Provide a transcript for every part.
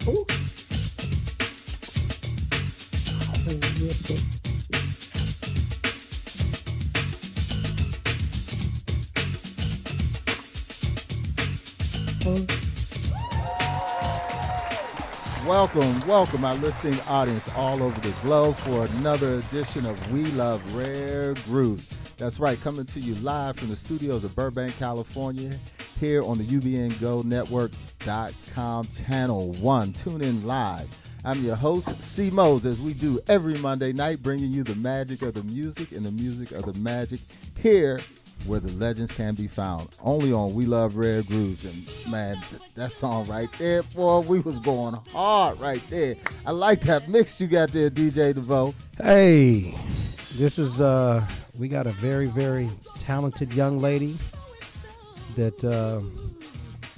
Who? Welcome, our listening audience all over the globe for another edition of We Love Rare Grooves. That's right, coming to you live from the studios of Burbank, California, here on the UBNGoNetwork.com Channel 1. Tune in live. I'm your host, C. Mose, as we do every Monday night, bringing you the magic of the music and the music of the magic here where the legends can be found. Only on We Love Rare Grooves. And man, that song right there, boy, we was going hard right there. I like that mix you got there, DJ DeVoe. Hey, this is, we got a very, very talented young lady that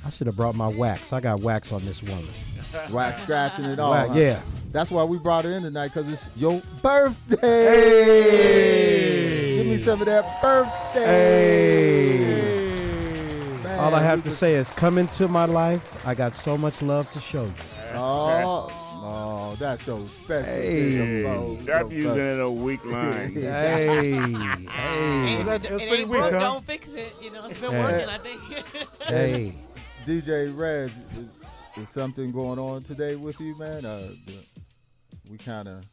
I should have brought my wax. I got wax on this woman. Wax scratching it all. Wax, huh? yeah. That's why we brought her in tonight, because it's your birthday. Hey. Give me some of that birthday. Hey. Man, all I have to say is come into my life. I got so much love to show you. Oh, that's so special. Hey. Stop using it a weak line. Hey. It ain't broke, don't fix it. You know, it's been working, I think. Hey. DJ Red, is something going on today with you, man? We kind of,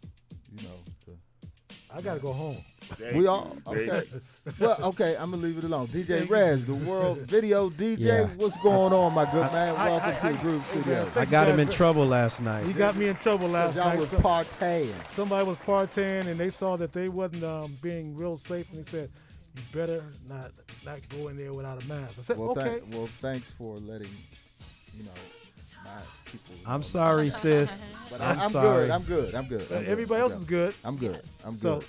I gotta go home. We all okay. Well, okay, I'm gonna leave it alone. DJ Rez, the world video DJ. Yeah. What's going on, my good man? Welcome to the Groove Studio. I got him in trouble last night. He got me in trouble last Y'all night. was partying. Somebody was partying, and they saw that they wasn't being real safe, and they said, "You better not go in there without a mask." I said, Well, "Okay." Thanks for letting my people. I'm sorry, sis. But I'm sorry. sorry. I'm good. Everybody else is good. I'm good. So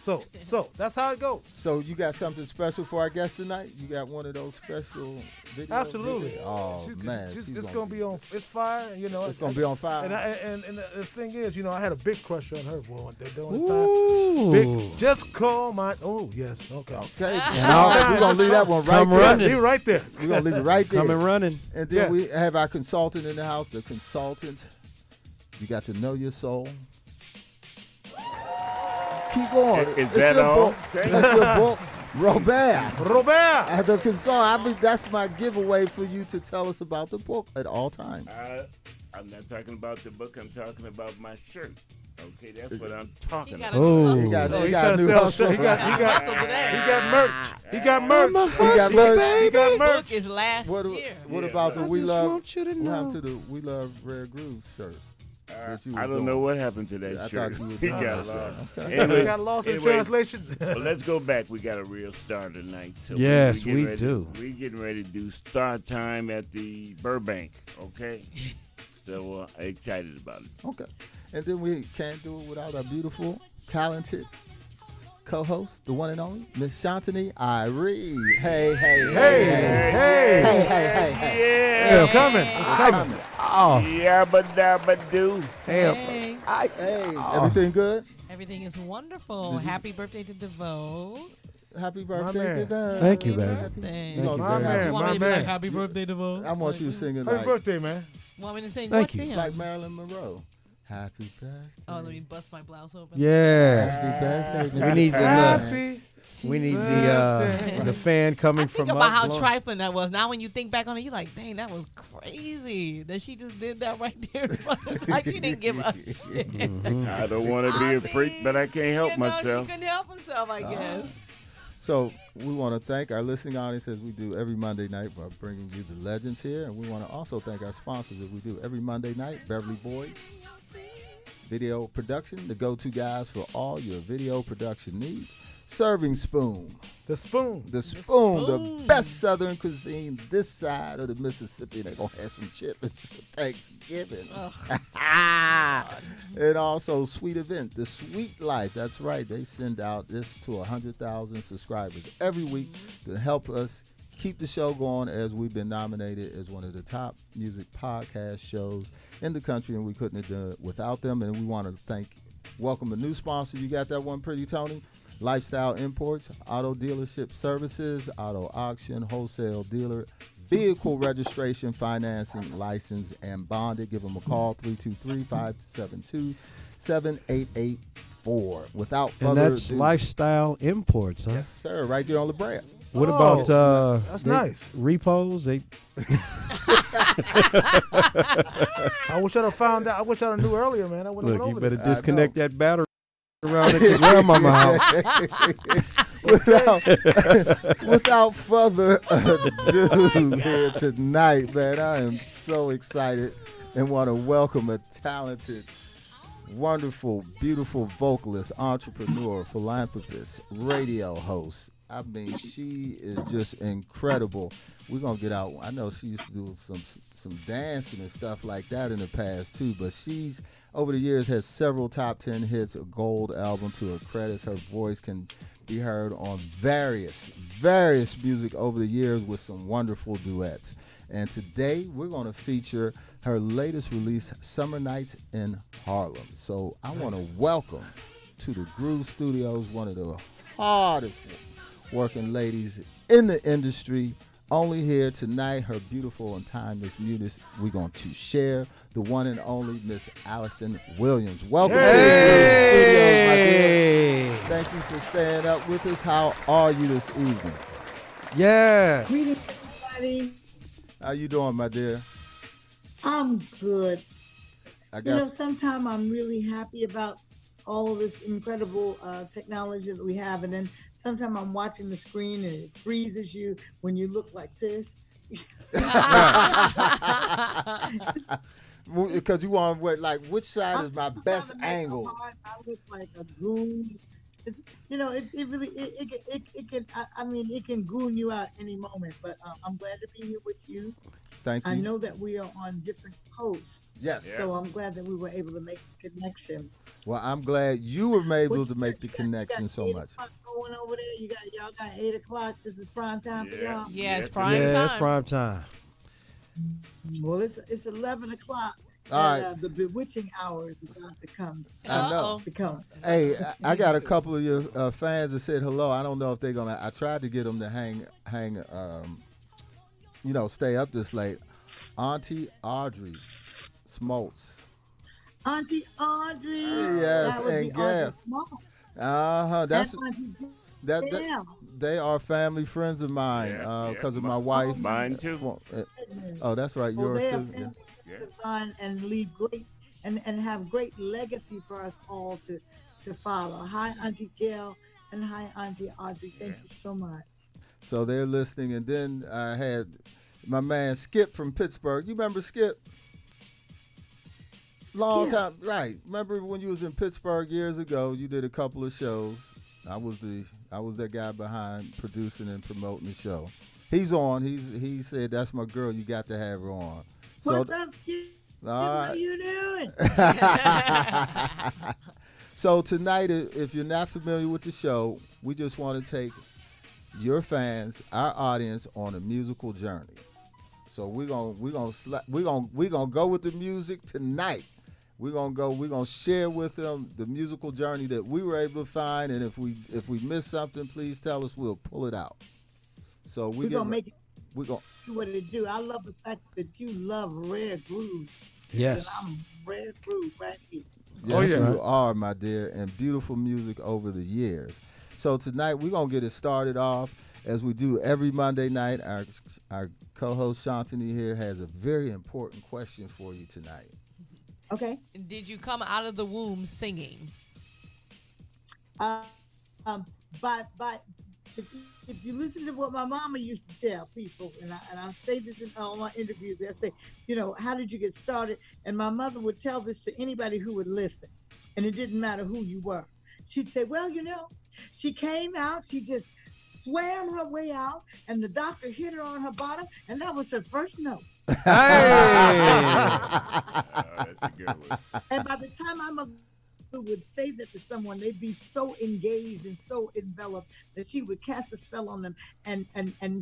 that's how it goes. So you got something special for our guest tonight? You got one of those special videos? Absolutely. Oh man, it's gonna be on. It's fire. It's gonna be on fire. And the thing is, I had a big crush on her. Boy, during the Ooh. time. Big, just call my. Oh yes. Okay. Okay. We're gonna leave that one right Come there. running. Be right there. We're gonna leave it right there. Coming running. And then Yeah. we have our consultant in the house. The consultant. You got to know your soul. Keep going. Is that all? That's your book, Robert. Robert. The consultant. That's my giveaway for you to tell us about the book at all times. I'm not talking about the book. I'm talking about my shirt. Okay, that's what I'm talking He got about. a new hustle. He got He's a trying new to sell hustle. shit. He got merch. He got merch. He got merch. Book is last year. What about the I We just Love? want you to What know. happened to the We Love Rare Grooves shirt? that you was I don't doing? know what happened to that I shirt. thought you was He doing got that lost. shirt. Okay. Anyway, got lost in anyway, translation. Well, let's go back. We got a real star tonight. So Yes, getting we ready- do. We're getting ready to do star time at the Burbank. Okay, so excited about it. Okay. And then we can't do it without our beautiful, talented co-host, the one and only, Miss Shantini Irie. Hey. Yeah, it's coming. Oh, Yabba dabba doo. Hey. Hey, everything good? Everything is wonderful. Happy birthday to DeVoe. Happy birthday man. to God. Thank you, Happy baby. birthday. You gonna My sing man, You want me to be my like, man. happy birthday, DeVoe? I want you to sing it Happy like, birthday, man. Want me to sing Thank what you. to him? like Marilyn Monroe. Happy birthday. Oh, let me bust my blouse open. yeah. Happy birthday. We Mr. need the President. We need the fan coming I think from about how up. trifling that was. Now when you think back on it, you're like, dang, that was crazy that she just did that right there in front of Like she didn't give a shit. I don't want to be a freak, but I can't help myself. She couldn't help herself, I guess. So we want to thank our listening audience as we do every Monday night by bringing you the legends here. And we want to also thank our sponsors as we do every Monday night, Beverly Boyd Video Production, the go-to guys for all your video production needs. Serving Spoon. The spoon. The spoon, the Spoon. best Southern cuisine this side of the Mississippi. They're going to have some chitlins for Thanksgiving. And also Sweet Event, The Sweet Life. That's right. They send out this to 100,000 subscribers every week to help us keep the show going, as we've been nominated as one of the top music podcast shows in the country, and we couldn't have done it without them. And we want to welcome a new sponsor. You got that one, Pretty Tony? Lifestyle Imports, Auto Dealership Services, Auto Auction, Wholesale Dealer, vehicle registration, financing, license, and bonded. Give them a call, 323-572-7884. Without And further that's ado. Lifestyle Imports, huh? Yes, sir. Right there on La Brea. What Oh, about that's they- nice. repos? They I wish I'd have found out. I wish I'd have knew earlier, man. I would have look. went You over better there. disconnect that battery around at your grandmama house. Without further ado, here tonight, man, I am so excited and want to welcome a talented, wonderful, beautiful vocalist, entrepreneur, philanthropist, radio host. I mean, she is just incredible. We're gonna get out. I know she used to do some dancing and stuff like that in the past too, but she's over the years has several top 10 hits, a gold album to her credits. Her voice can be heard on various music over the years with some wonderful duets. And today we're gonna feature her latest release, Summer Nights in Harlem. So I want to welcome to the Groove Studios one of the hardest working ladies in the industry. Only here tonight, her beautiful and timeless music. We're going to share the one and only Miss Alyson Williams. Welcome to the Groove Studios, my dear. Thank you for staying up with us. How are you this evening? Yeah. Greetings, everybody. How you doing, my dear? I'm good. I You know, guess sometimes I'm really happy about all of this incredible technology that we have, and then sometimes I'm watching the screen and it freezes you when you look like this. because you want what, like, which side is my best I'm trying to make angle? it hard. I look like a goon. You know, it really it can I mean it can goon you out any moment. But I'm glad to be here with you. Thank you. I know that we are on different coasts, Yes. so I'm glad that we were able to make the connection. Well, I'm glad you were able What to you make got? the You got connection so 8 much. o'clock going over there. Y'all got 8 o'clock. This is prime time for Yeah. y'all. Yeah, it's Yeah, prime Yeah, time. it's prime time. Well, it's 11 o'clock. All and, right. the bewitching hour is about to come. I know. Uh-oh. To come. Hey, I got a couple of your fans that said hello. I don't know if they're gonna. I tried to get them to hang, stay up this late. Auntie Audrey Smoltz. Auntie Audrey. Yes, that would and be Audrey Gail. Small. That's and Auntie that. Gail. They are family friends of mine Yeah, because of yeah. my wife. Mine too. Oh, that's right. Well, Yours they are too. Yeah. family Yeah. to run and leave great and have great legacy for us all to follow. Hi, Auntie Gail, and hi, Auntie Audrey. Thank you so much. So they're listening, and then I had my man Skip from Pittsburgh. You remember Skip? Long Skip. time, right? Remember when you was in Pittsburgh years ago? You did a couple of shows. I was that guy behind producing and promoting the show. He's on. He said that's my girl. You got to have her on. So What's up, Skip? all What right. you doing? So tonight, if you're not familiar with the show, we just want to take your fans, our audience, on a musical journey. So we're gonna go with the music tonight. We're gonna share with them the musical journey that we were able to find, and if we miss something, please tell us. We'll pull it out. So We're gonna make it we're gonna do what it do. I love the fact that you love rare grooves. Yes. And I'm rare groove right here. yes, yeah. you are, my dear, and beautiful music over the years. So tonight we're gonna get it started off as we do every Monday night. Our co-host Shantini here has a very important question for you tonight. Okay. Did you come out of the womb singing? But if you listen to what my mama used to tell people, and I say this in all my interviews, I say, how did you get started? And my mother would tell this to anybody who would listen, and it didn't matter who you were. She'd say, well, she came out, she just swam her way out, and the doctor hit her on her bottom, and that was her first note. That's a good one. And by the time my mother would say that to someone, they'd be so engaged and so enveloped that she would cast a spell on them and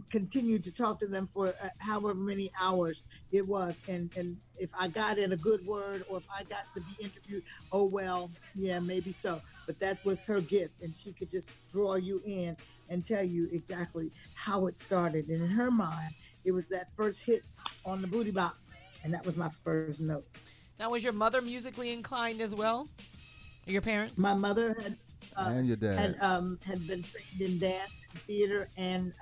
continue to talk to them for however many hours it was. And if I got in a good word or if I got to be interviewed, oh, well, yeah, maybe so. But that was her gift, and she could just draw you in and tell you exactly how it started. And in her mind, it was that first hit on the booty box, and that was my first note. Now, was your mother musically inclined as well? Or your parents? My mother had And your dad. had been trained in dance, theater, and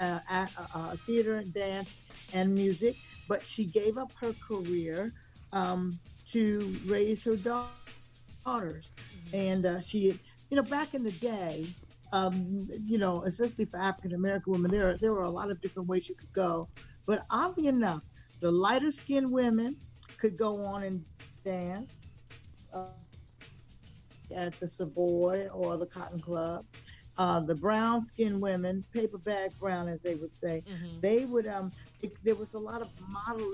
theater and dance and music, but she gave up her career to raise her daughters. And she, back in the day, especially for African American women, there were a lot of different ways you could go. But oddly enough, the lighter skinned women could go on and dance at the Savoy or the Cotton Club. The brown skinned women, paper bag brown as they would say, they would there was a lot of modeling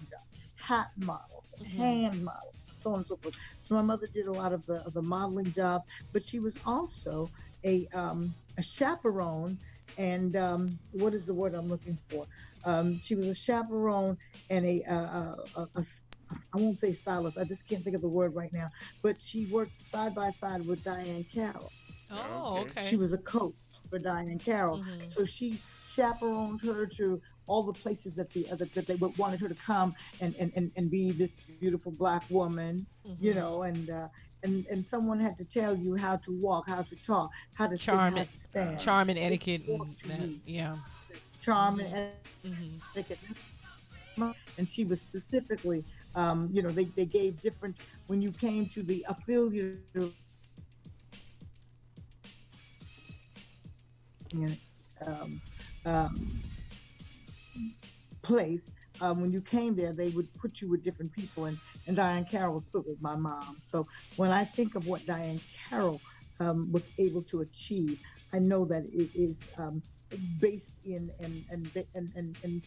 jobs, hat models, hand models, so on and so forth. So my mother did a lot of the modeling jobs, but she was also a chaperone, and what is the word I'm looking for? She was a chaperone and I won't say stylist, I just can't think of the word right now, but she worked side by side with Diane Carroll. Oh, okay. She was a coach for Diane Carroll. So she chaperoned her to all the places that they wanted her to come and be this beautiful Black woman, and someone had to tell you how to walk, how to talk, how to sit, how to stand. Charm and etiquette. Charm and etiquette. And she was specifically, they gave different, when you came to the affiliate place, when you came there, they would put you with different people, and Diane Carroll was put with my mom. So when I think of what Diane Carroll was able to achieve, I know that it is based in and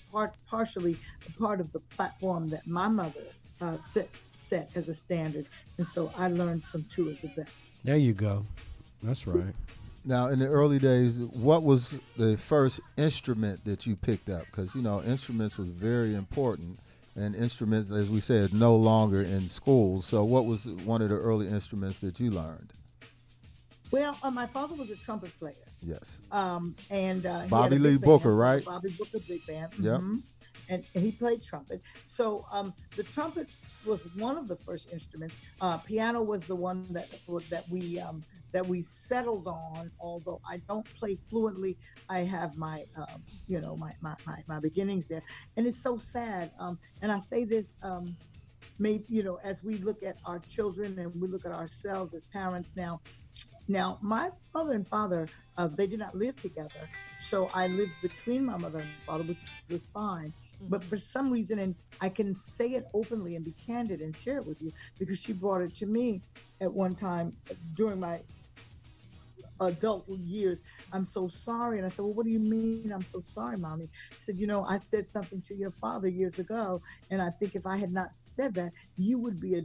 partially a part of the platform that my mother set as a standard, and so I learned from two of the best. There you go. That's right. Now, in the early days, what was the first instrument that you picked up? Because, instruments was very important, and instruments, as we said, no longer in schools. So what was one of the early instruments that you learned? Well, my father was a trumpet player. Yes. And Bobby Lee Booker, right? Bobby Booker, big band. Yep. And he played trumpet. So the trumpet was one of the first instruments. Piano was the one that we settled on. Although I don't play fluently, I have my my beginnings there. And it's so sad. And I say this, maybe as we look at our children and we look at ourselves as parents now. Now, my mother and father, they did not live together. So I lived between my mother and father, which was fine. But for some reason, and I can say it openly and be candid and share it with you, because she brought it to me at one time during my adult years. I'm so sorry. And I said, well, what do you mean I'm so sorry, Mommy? She said, I said something to your father years ago. And I think if I had not said that, you would be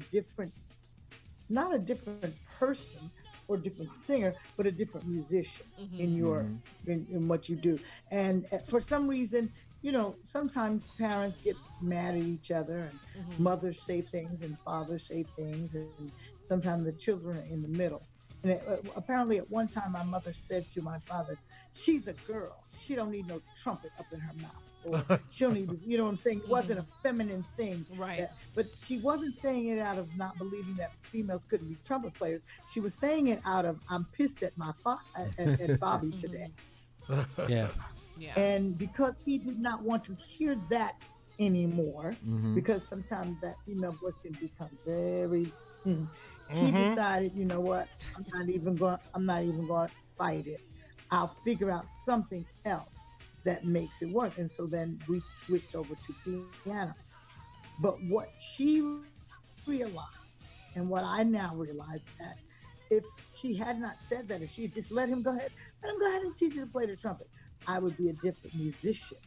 not a different person or a different singer, but a different musician in your in what you do. And for some reason, sometimes parents get mad at each other, and mothers say things and fathers say things, and sometimes the children are in the middle. And apparently at one time my mother said to my father, she's a girl, she don't need no trumpet up in her mouth. Or she don't need, you know what I'm saying? It wasn't a feminine thing. Right. But she wasn't saying it out of not believing that females couldn't be trumpet players. She was saying it out of, I'm pissed at my at Bobby today. Yeah. And because he did not want to hear that anymore, because sometimes that female voice can become very, he decided, you know what, I'm not even going to fight it. I'll figure out something else that makes it work. And so then we switched over to piano. But what she realized, and what I now realize, that if she had not said that, if she had just let him go ahead and teach her to play the trumpet, I would be a different musician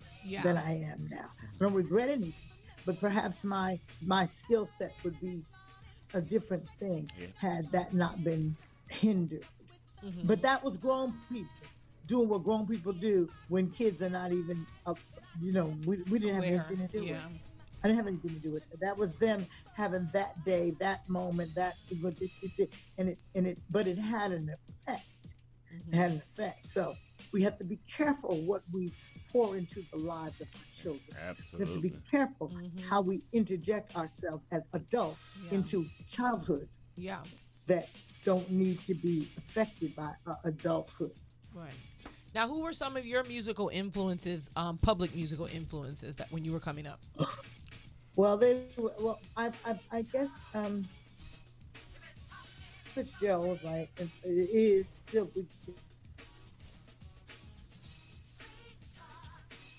than I am now. I don't regret anything, but perhaps my skill set would be a different thing had that not been hindered. But that was grown people doing what grown people do when kids are not even, we didn't have anything to do with it. I didn't have anything to do with it. That was them having that day, that moment, but it had an effect. It had an effect. So we have to be careful what we pour into the lives of our children. We have to be Absolutely. careful how we interject ourselves as adults Yeah. into childhoods Yeah. that don't need to be affected by adulthood. Right. Now, who were some of your musical influences, public musical influences that when you were coming up? Well, I guess Fitzgerald was like, is still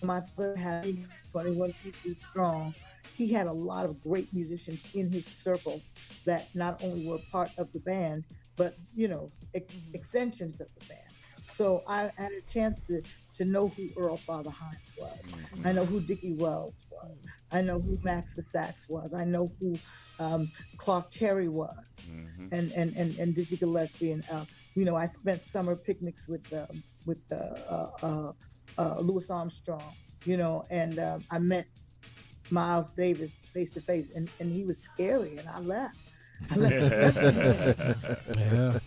my father had 21 pieces strong. He had a lot of great musicians in his circle that not only were part of the band, but extensions of the band. So I had a chance to know who Earl Father Hines was. I know who Dickie Wells was. I know who Max the Sax was. I know who Clark Terry was, and Dizzy Gillespie. And I spent summer picnics with Louis Armstrong. And I met Miles Davis face to face, and he was scary, and I left. Yeah.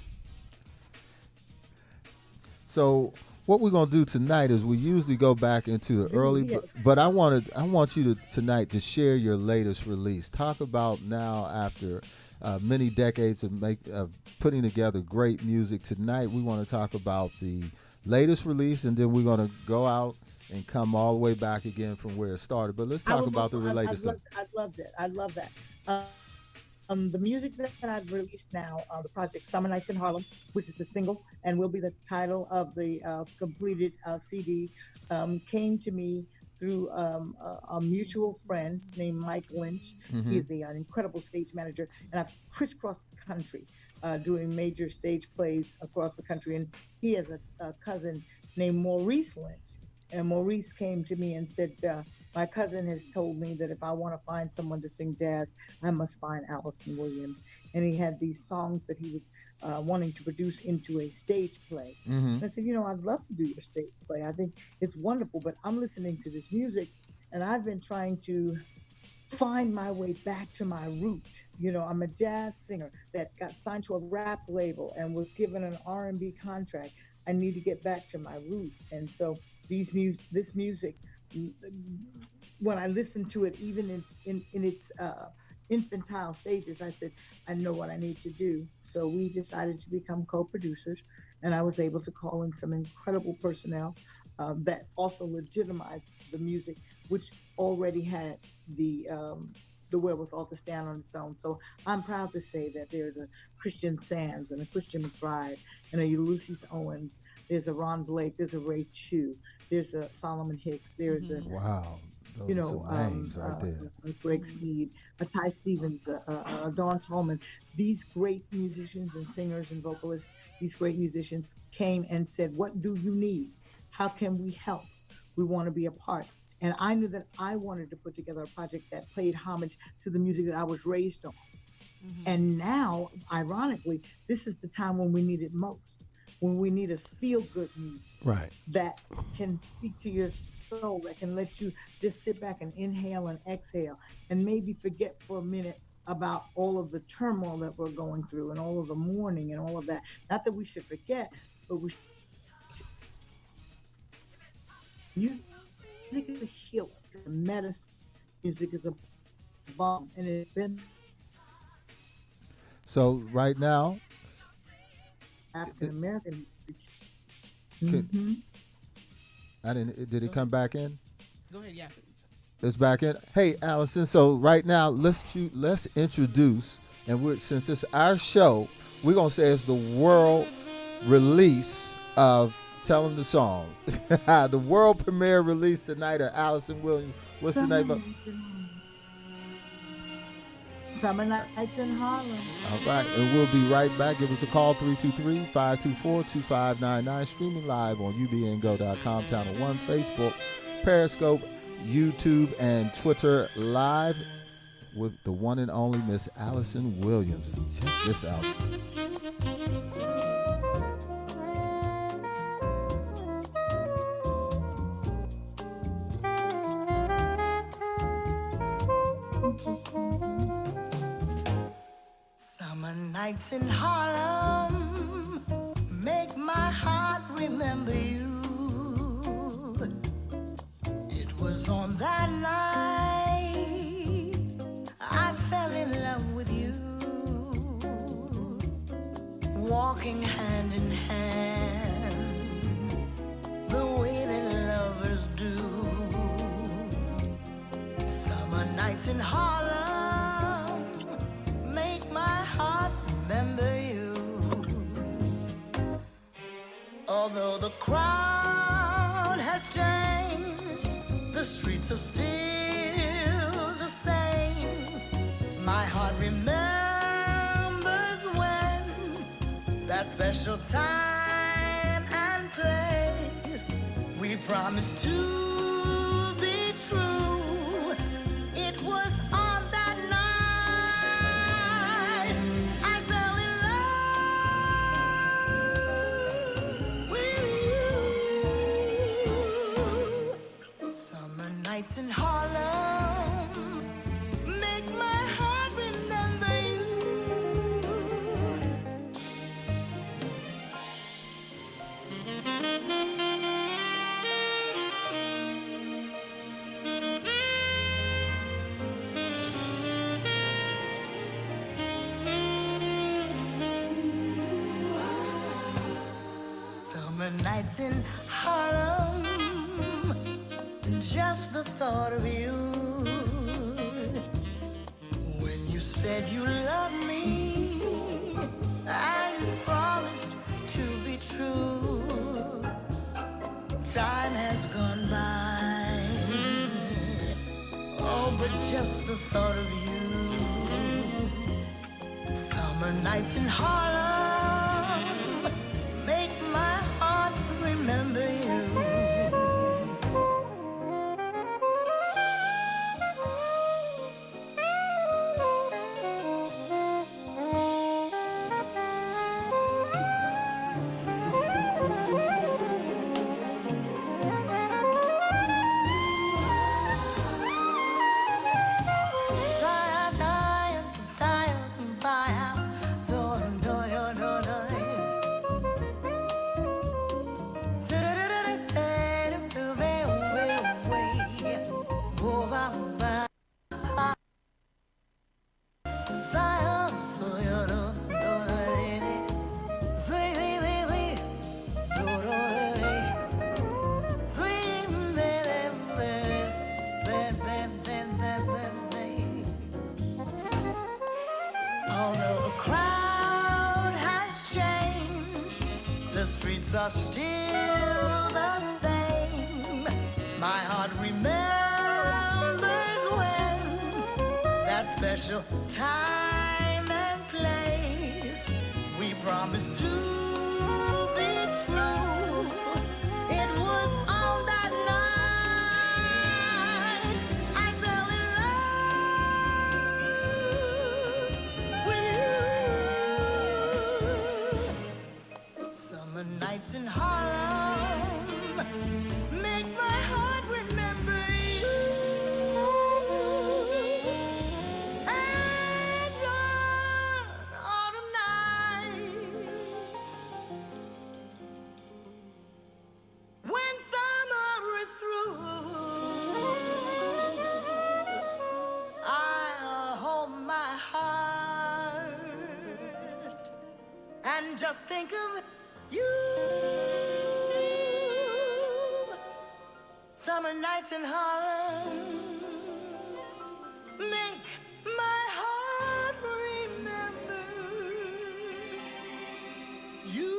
So what we're gonna do tonight is we usually go back into the early, but I want you to tonight to share your latest release. Talk about now after many decades of putting together great music. Tonight we want to talk about the latest release, and then we're gonna go out and come all the way back again from where it started. But let's talk about the latest stuff. I love that. The music that I've released now, the project Summer Nights in Harlem, which is the single and will be the title of the completed CD, came to me through a mutual friend named Mike Lynch. He is an incredible stage manager, and I've crisscrossed the country doing major stage plays across the country. And he has a cousin named Maurice Lynch. And Maurice came to me and said, my cousin has told me that if I want to find someone to sing jazz, I must find Alyson Williams. And he had these songs that he was wanting to produce into a stage play. And I said, I'd love to do your stage play. I think it's wonderful, but I'm listening to this music, and I've been trying to find my way back to my root. I'm a jazz singer that got signed to a rap label and was given an R&B contract. I need to get back to my root. And so this music, when I listened to it, even in its infantile stages, I said, I know what I need to do. So we decided to become co-producers, and I was able to call in some incredible personnel that also legitimized the music, which already had the wherewithal to stand on its own. So I'm proud to say that there's a Christian Sands and a Christian McBride and a Ulysses Owens. There's a Ron Blake. There's a Ray Chu. There's a Solomon Hicks. There's a Wow. Those are some names right there. a Greg Sneed, a Ty Stevens, a Dawn Tallman. These great musicians and singers and vocalists, these great musicians came and said, what do you need? How can we help? We want to be a part. And I knew that I wanted to put together a project that played homage to the music that I was raised on. And now, ironically, this is the time when we need it most, when we need a feel-good music. Right. That can speak to your soul, that can let you just sit back and inhale and exhale and maybe forget for a minute about all of the turmoil that we're going through and all of the mourning and all of that. Not that we should forget, but we should. Music is a healer, it's a medicine. Music is a balm, and it's been So right now, African American. did it come back in? Go ahead, yeah. It's back in. Hey, Alyson. So right now, let's introduce, and since it's our show, we're gonna say it's the world release of Tell 'Em the Songs. The world premiere release tonight of Alyson Williams. What's the name of? Summer Nights in Harlem. All right, and we'll be right back. Give us a call, 323-524-2599. Streaming live on ubngo.com, Channel 1, Facebook, Periscope, YouTube, and Twitter live with the one and only Miss Alyson Williams. Check this out. Summer nights in Harlem make my heart remember you. nights in Harlem make my heart remember you. Although the crowd has changed, the streets are still the same. My heart remembers when that special time and place we promised to be true. It was on that night I fell in love with you. Summer nights in Harlem make my heart remember you. Summer nights in Harlem, just the thought of you. When you said you loved me and promised to be true, time has gone by. Oh, but just the thought of you. Summer nights in Harlem make my heart remember you. Although the crowd has changed, the streets are still the same. My heart remembers when that special time and place we promised to be true. It was on that night I fell in love with you. Summer nights in Harlem make my heart remember you. And on autumn nights, when summer is through, I'll hold my heart and just think of you. Summer nights in Harlem make my heart remember you.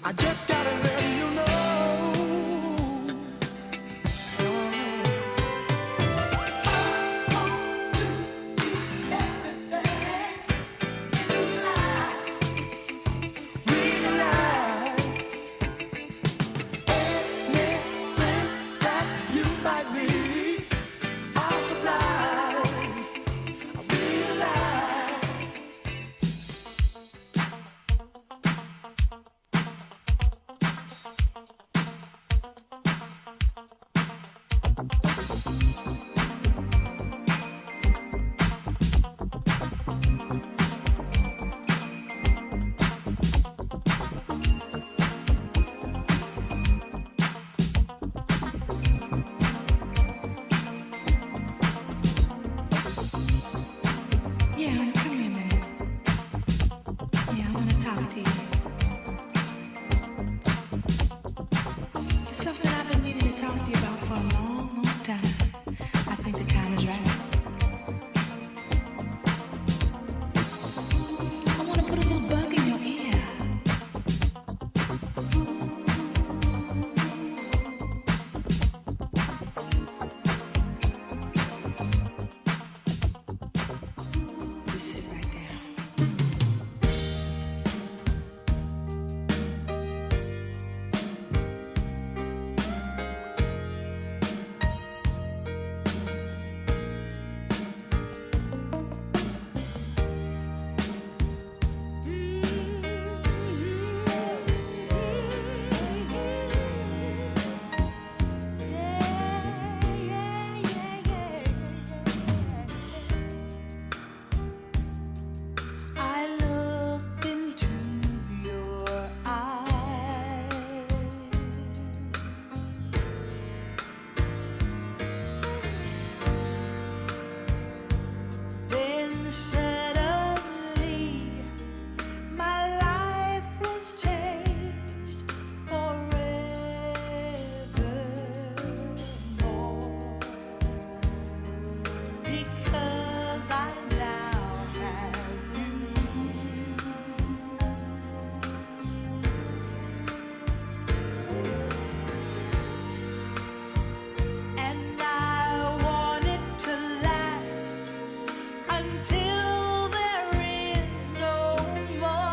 I just gotta let you know. Yeah, come here a minute. Yeah, I want to talk to you. It's something I've been needing to talk to you about for a long, long time. I think the time is right. I want to put a little bug in your ear. You sit right down. I looked into your eyes, then suddenly my life was changed forevermore, because I now have you. And I want it to last until there is no more.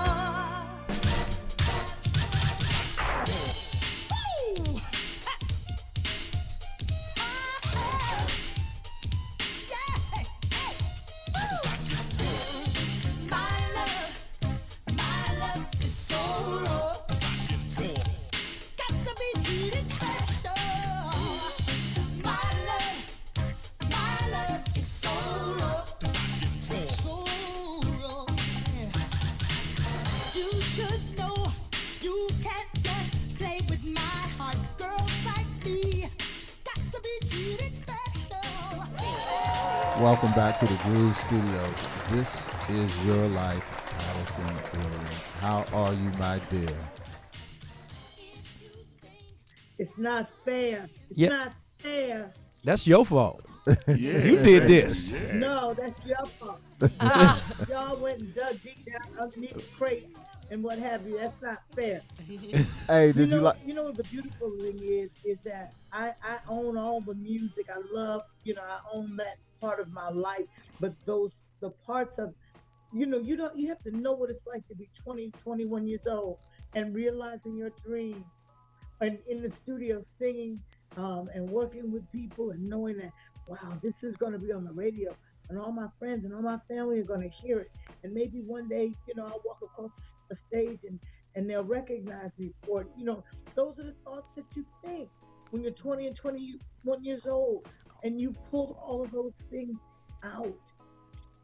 My love is so raw. Got to be treated special. My love is so raw, so raw. You should know you can't just play with my heart. Girls like me got to be treated special. Welcome back to the Groove Studios. This is your life, Alyson Williams. How are you, my dear? It's not fair. It's Yeah. not fair. That's your fault. Yeah. You did this. Yeah. No, that's your fault. Y'all went and dug deep down underneath the crate and what have you. That's not fair. Hey, did you know, like? You know what the beautiful thing is that I own all the music. I love, I own that part of my life. But the parts of, you have to know what it's like to be 20, 21 years old and realizing your dream and in the studio singing and working with people and knowing that, wow, this is going to be on the radio and all my friends and all my family are going to hear it. And maybe one day, I'll walk across a stage and they'll recognize me for it. Those are the thoughts that you think when you're 20 and 21 years old and you pull all of those things out.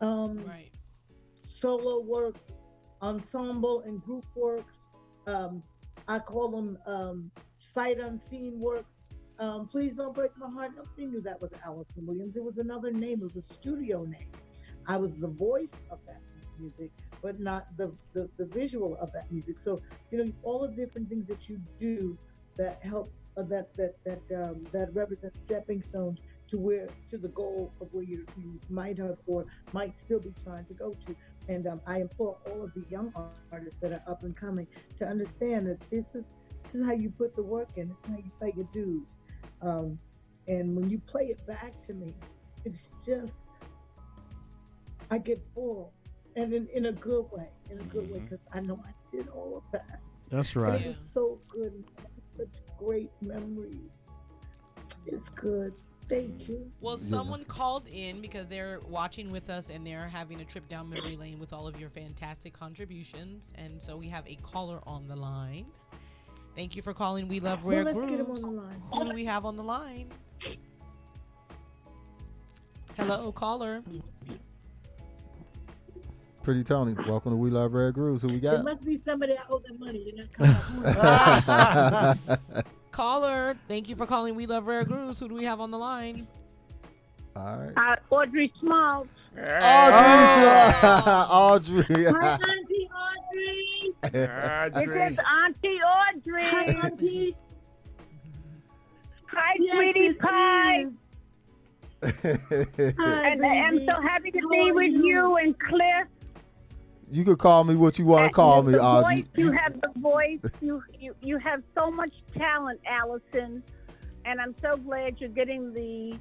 Right. Solo works, ensemble and group works. I call them sight unseen works. Please Don't Break My Heart. Nobody knew that was Alyson Williams. It was another name. It was a studio name. I was the voice of that music, but not the visual of that music. So all the different things that you do that help that represent stepping stones to the goal of where you might have or might still be trying to go to. And I implore all of the young artists that are up and coming to understand that this is how you put the work in. This is how you pay your dues. And when you play it back to me, it's just, I get full, and in a good way, because I know I did all of that. That's And right. it was so good. And such great memories. It's good. Thank you. Well, someone called in because they're watching with us and they're having a trip down memory lane with all of your fantastic contributions. And so we have a caller on the line. Thank you for calling We Love Rare Well, let's get him Grooves. on the line. Who do we have on the line? Hello, caller. Pretty Tony, welcome to We Love Rare Grooves. Who we It got? must be somebody I owe them money. You're not coming up. Caller, thank you for calling We Love Rare Grooves. Who do we have on the line? All right. Audrey Smalls. Audrey. Hi, Auntie Audrey. This is Auntie Audrey. Hi, Auntie. Hi, Yes, sweetie it pie. is. Hi, And I'm baby. so happy to How be are with you and Cliff. You could call me what you want to call me, the Audrey. voice, you have the voice. You have so much talent, Alyson. And I'm so glad you're getting the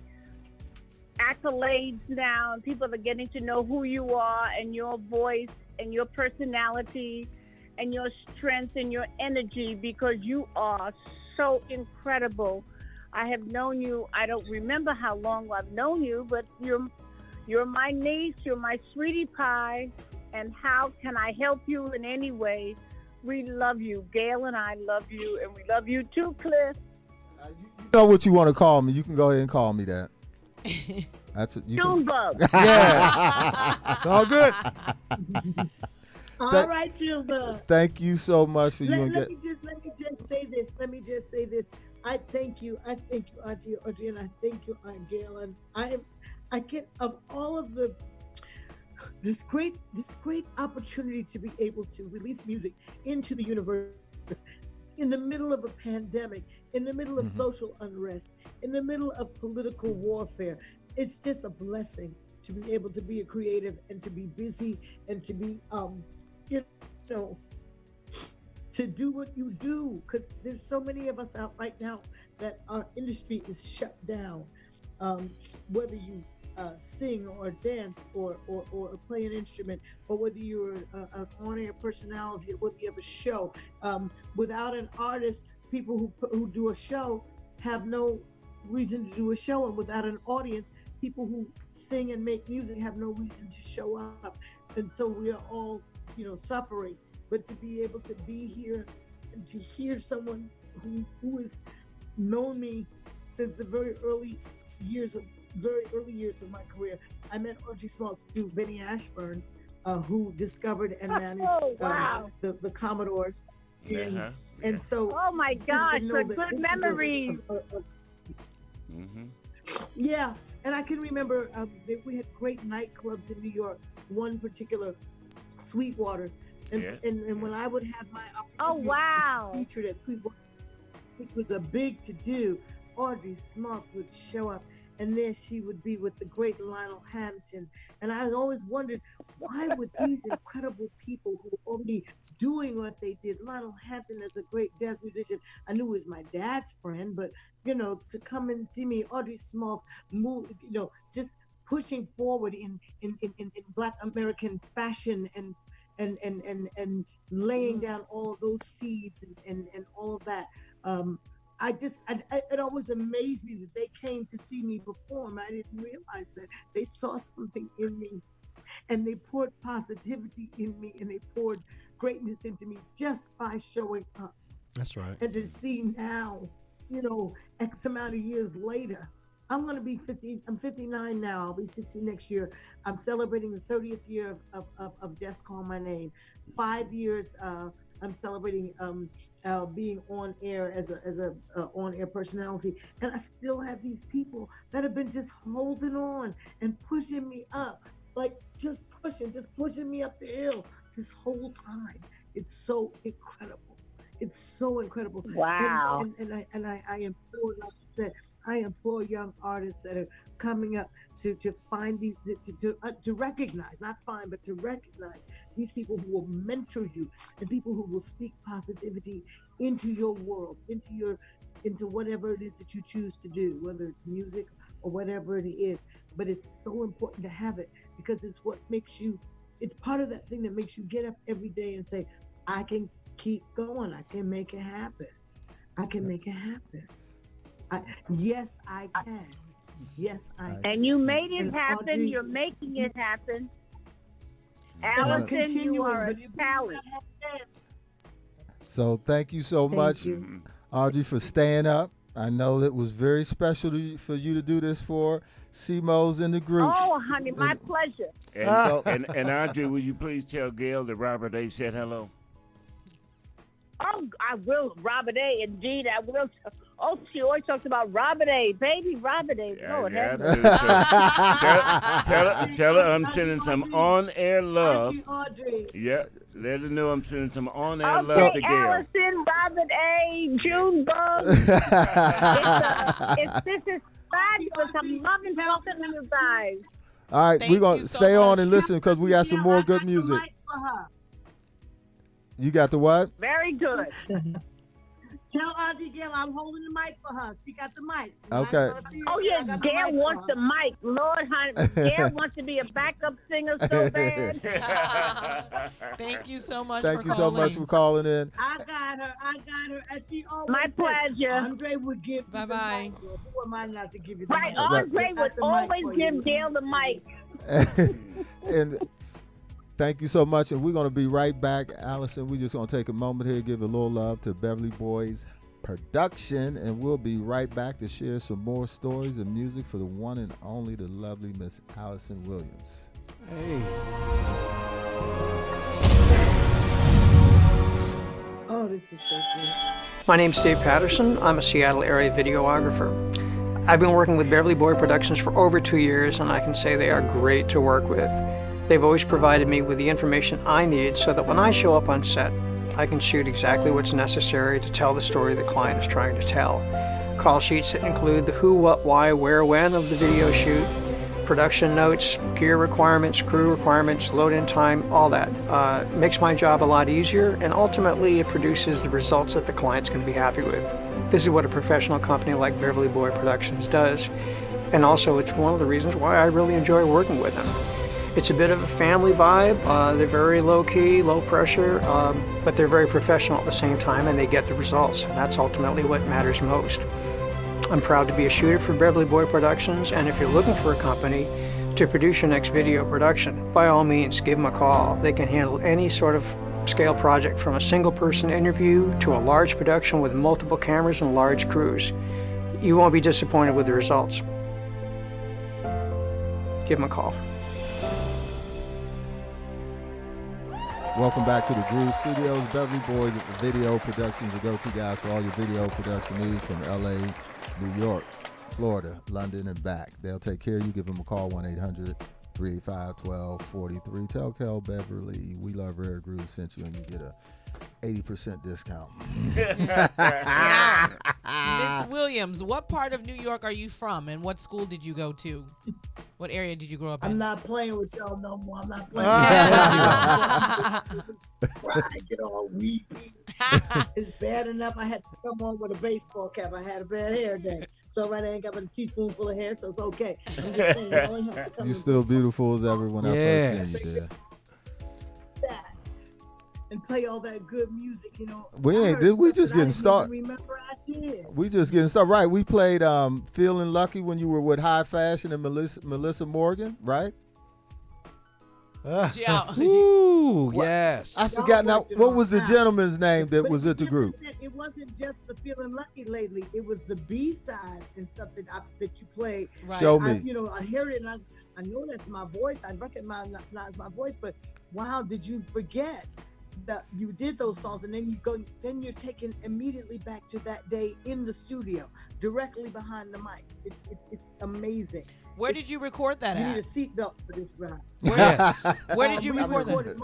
accolades now, and people are getting to know who you are and your voice and your personality and your strength and your energy, because you are so incredible. I have known you, I don't remember how long I've known you, but you're my niece, you're my sweetie pie, and how can I help you in any way? We love you. Gail and I love you, and we love you too, Cliff. You know what you want to call me. You can go ahead and call me that. That's it. Junebug. Yeah. It's all good. All right, Junebug. Thank you so much for you and Let me just say this. Let me just say this. I thank you, Auntie Audrey, and I thank you, Aunt Gail. And I get of all of this great opportunity to be able to release music into the universe in the middle of a pandemic, in the middle of social unrest, in the middle of political warfare. It's just a blessing to be able to be a creative and to be busy and to be you know, to do what you do, because there's so many of us out right now that our industry is shut down. Whether you sing or dance or play an instrument, or whether you're an on-air personality, or whether you have a show. Without an artist, people who do a show have no reason to do a show, and without an audience, people who sing and make music have no reason to show up. And so we are all, suffering. But to be able to be here and to hear someone who has known me since the very early years of my career. I met Audrey Smalls through Benny Ashburn, who discovered and managed the Commodores. And so, oh my gosh, such good memories. Yeah, and I can remember that we had great nightclubs in New York. One particular, Sweetwater's, and when I would have my opportunity to be featured at Sweetwater, which was a big to do, Audrey Smalls would show up, and there she would be with the great Lionel Hampton. And I always wondered, why would these incredible people who were already doing what they did, Lionel Hampton as a great jazz musician, I knew he was my dad's friend, but to come and see me, Audrey Smalls, move, just pushing forward in Black American fashion and laying down all of those seeds and all of that. It always amazed me that they came to see me perform. I didn't realize that they saw something in me, and they poured positivity in me, and they poured greatness into me just by showing up. That's right. And to see now, X amount of years later, I'm going to be 50. I'm 59 now. I'll be 60 next year. I'm celebrating the 30th year of Just Call My Name. 5 years. I'm celebrating being on air as a on air personality, and I still have these people that have been just holding on and pushing me up, like just pushing me up the hill this whole time. It's so incredible. It's so incredible. Wow. And I implore, like you said, I implore young artists that are coming up to find these, to recognize, not find, but to recognize these people who will mentor you and people who will speak positivity into your world, into whatever it is that you choose to do, whether it's music or whatever it is. But it's so important to have it because it's what makes you, it's part of that thing that makes you get up every day and say, I can keep going. I can make it happen. I can make it happen. Yes, I can. Yes, I can. And you made it And happen. Audrey, You're making it happen. I'm Alyson, continuing, you are a but talent. So thank you so much, you. Audrey, for staying up. I know it was very special for you to do this for CMOs in the group. Oh, honey, my pleasure. And Audrey, would you please tell Gail that Robert A. said hello? Oh, I will, Robert A. Indeed, I will. Oh, she always talks about Robert A. Baby Robert A. Lord, tell her I'm sending some on-air love. Audrey. Yeah, let her know I'm sending some on-air okay, love to Gail. Alyson, Robert A., Junebug. This is fabulous. I'm loving talking to you guys. All right, Thank we're going you to so stay on much. and listen because we got some more good music. You got the what? Very good. Tell Auntie Gail I'm holding the mic for her. She got the mic. Okay. Oh, yes, Gail wants the mic. Lord, honey, Gail wants to be a backup singer so bad. Thank you so much Thank for you so calling. much for calling in. I got her. As she always My said, pleasure. Andre would give you Bye-bye. the mic. Who am I not to give you the Right, mic? Andre I got would the mic always for give you. Gail the mic. And thank you so much. And we're going to be right back. Alyson, we're just going to take a moment here, give a little love to Beverly Boys Production, and we'll be right back to share some more stories and music for the one and only, the lovely Miss Alyson Williams. Hey. Oh, this is so good. My name's Dave Patterson. I'm a Seattle area videographer. I've been working with Beverly Boy Productions for over 2 years, and I can say they are great to work with. They've always provided me with the information I need so that when I show up on set, I can shoot exactly what's necessary to tell the story the client is trying to tell. Call sheets that include the who, what, why, where, when of the video shoot, production notes, gear requirements, crew requirements, load-in time, all that. Makes my job a lot easier, and ultimately it produces the results that the client's going to be happy with. This is what a professional company like Beverly Boy Productions does. And also it's one of the reasons why I really enjoy working with them. It's a bit of a family vibe. They're very low-key, low-pressure, but they're very professional at the same time, and they get the results, and that's ultimately what matters most. I'm proud to be a shooter for Beverly Boy Productions, and if you're looking for a company to produce your next video production, by all means, give them a call. They can handle any sort of scale project, from a single-person interview to a large production with multiple cameras and large crews. You won't be disappointed with the results. Give them a call. Welcome back to the Groove Studios. Beverly Boys Video Productions, the go-to guys for all your video production needs from LA, New York, Florida, London, and back. They'll take care of you. Give them a call, 1-800-385-1243. Tell Kel Beverly We Love Rare Groove sent you, and you get a 80% discount. Now, Miss Williams, what part of New York are you from, and what school did you go to? What area did you grow up in? I'm not playing with y'all no more. I'm not playing with y'all. Cry, get all weepy. It's bad enough I had to come on with a baseball cap. I had a bad hair day. So right, I ain't got but a teaspoonful of hair, so it's okay. I'm just saying, you only have to come You're still beautiful as ever when I first seen you, dear. that and play all that good music, you know. We ain't. We just getting started. Remember, I did. We just getting started. Right. We played "Feeling Lucky" when you were with High Fashion and Melissa Morgan, right? Ooh, yes. I forgot now. What was the gentleman's name that was at the group? It wasn't just the Feeling Lucky lately. It was the B-sides and stuff that you played. Right. Show me. I hear it and I know that's my voice. I recognize my voice, but wow, did you forget that you did those songs, and then you're taken immediately back to that day in the studio, directly behind the mic. It's amazing. Where did you record that you at? need a seatbelt for this ride. Where did you record that?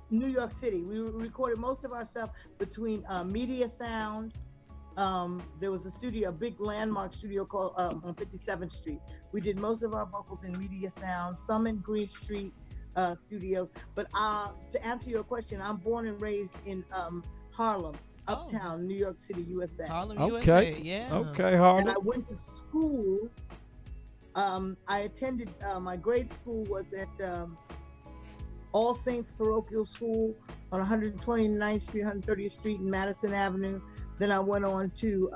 New York City. We recorded most of our stuff between Media Sound. There was a big landmark studio called on 57th Street. We did most of our vocals in Media Sound, some in Green Street studios. But to answer your question, I'm born and raised in Harlem, uptown, New York City, USA. Harlem, Okay. USA, yeah. Okay, And Harlem. I went to school. I attended, my grade school was at All Saints Parochial School on 129th Street, 130th Street, and Madison Avenue. Then I went on to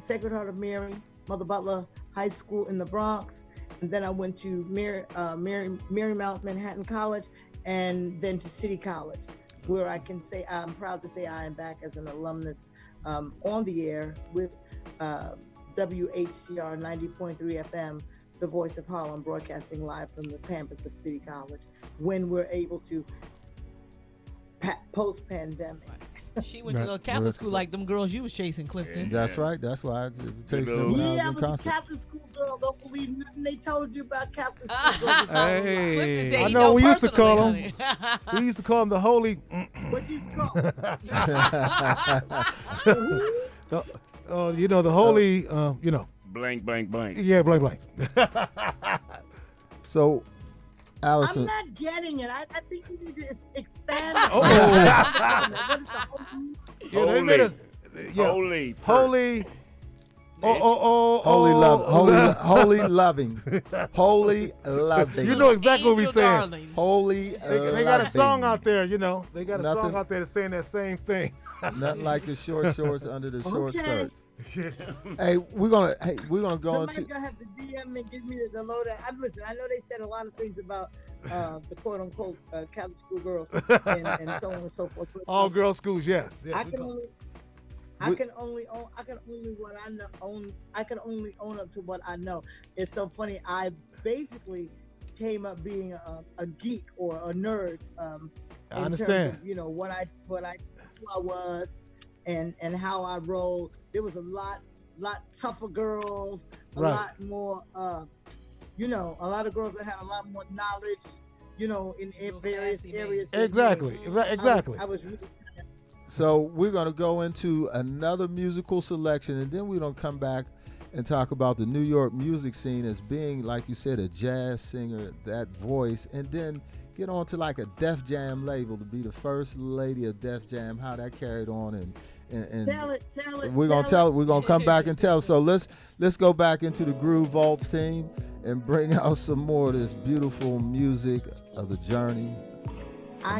Sacred Heart of Mary, Mother Butler High School in the Bronx. And then I went to Marymount Manhattan College, and then to City College, where I'm proud to say I am back as an alumnus on the air with WHCR 90.3 FM, the voice of Harlem, broadcasting live from the campus of City College when we're able to post-pandemic. She went to a Catholic school like them girls you was chasing, Clifton. That's right. That's why I chased them when I was Yeah, I in was a concert. Catholic school girl. Don't believe nothing they told you about Catholic school girls. Clifton said I he know we used to personally, call them. We used to call them the holy. What you call? You know the holy. You know. Blank, blank, blank. Yeah, blank, blank. So, Alyson. I'm not getting it. I think you need to expand. Oh. What is the holy? Yeah, they made us. Yeah. Holy. first. Holy. Holy love, holy loving, holy loving. You know exactly what we're Angel saying. darling. Holy They got a song loving. out there, you know. They got a Nothing. song out there that's saying that same thing. Nothing like the short shorts under the short Okay. skirts. Hey, we're gonna go Somebody into. gonna have to DM and give me the lowdown. Listen, I know they said a lot of things about the quote unquote Catholic school girls and so on and so forth. But, All girl schools, yes. I can only own up to what I know. It's so funny. I basically came up being a geek or a nerd. I understand. Terms of, you know, what I was and how I rolled. There was a lot tougher girls, a Right. lot more you know, a lot of girls that had a lot more knowledge, you know, in various classy, areas. Exactly. Right. Exactly. I was really So we're gonna go into another musical selection, and then we're gonna come back and talk about the New York music scene as being, like you said, a jazz singer, that voice, and then get on to like a Def Jam label to be the first lady of Def Jam, how that carried on, and tell it. we're gonna come back and tell. So let's go back into the Groove Vaults team and bring out some more of this beautiful music of the journey.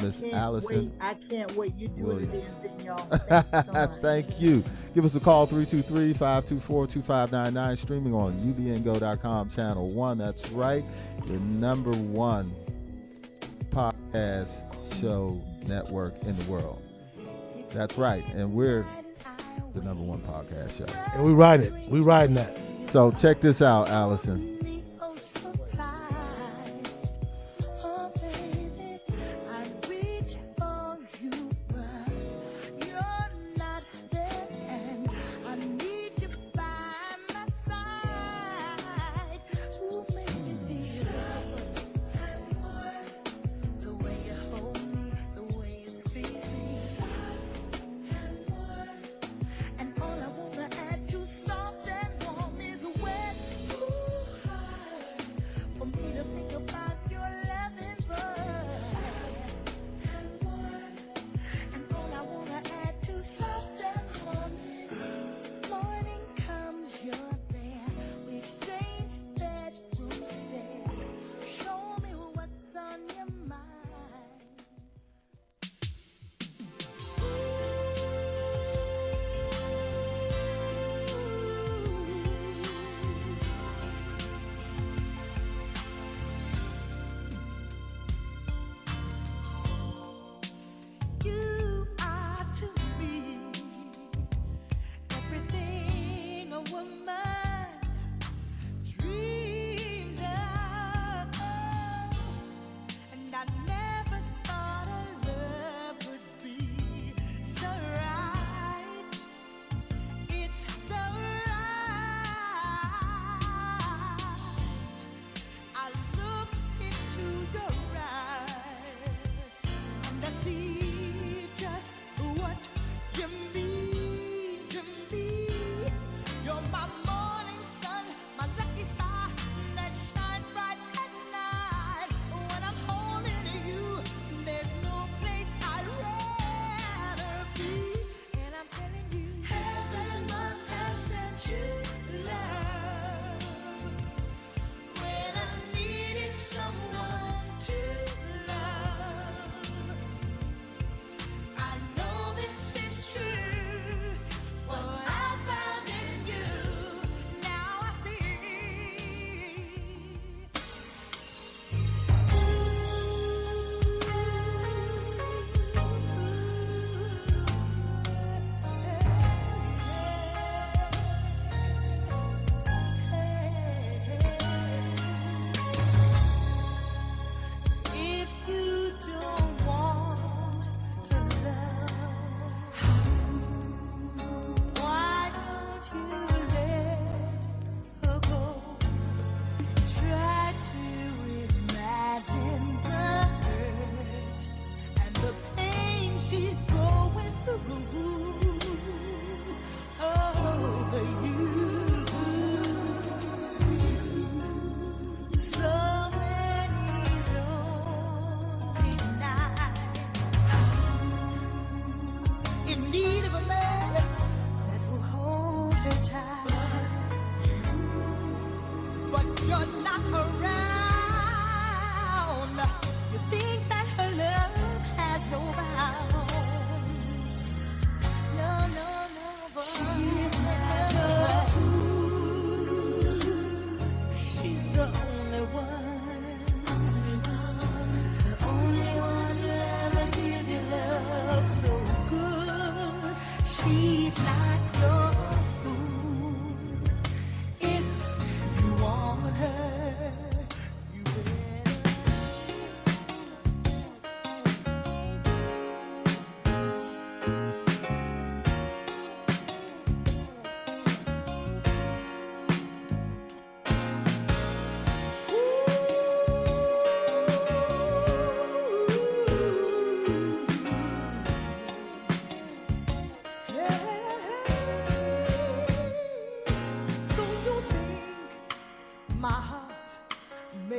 Miss Alyson I can't wait. You're doing the damn Williams. thing, y'all. Thank you so much. Thank you. Give us a call, 323-524-2599, streaming on ubngo.com, channel 1. That's right, your number one podcast show network in the world. That's right, and we're the number one podcast show. And we ride it. We riding that. So check this out, Alyson.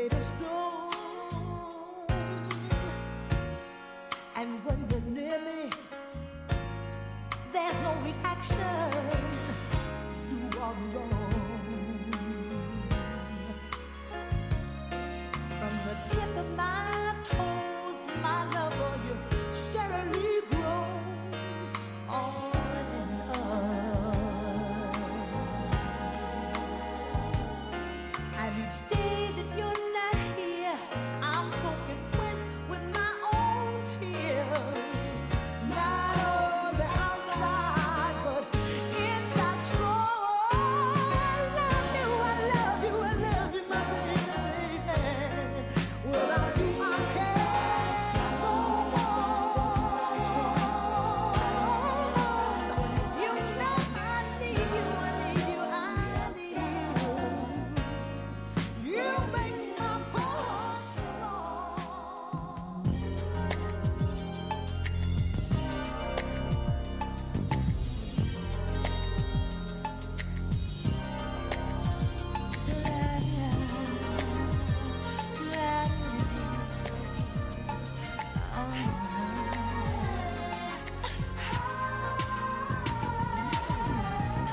made of stone. And when you're near me, there's no reaction. You are alone. From the tip of my toes, my love for you steadily grows on and on. And each day that you're not here, I'm soaking wet with my own tears. Not on the outside, but inside strong. I love you, I love you, I love you, my baby. Without you, I can't go on. You know I need you, I need you, I need you. You make my heart strong.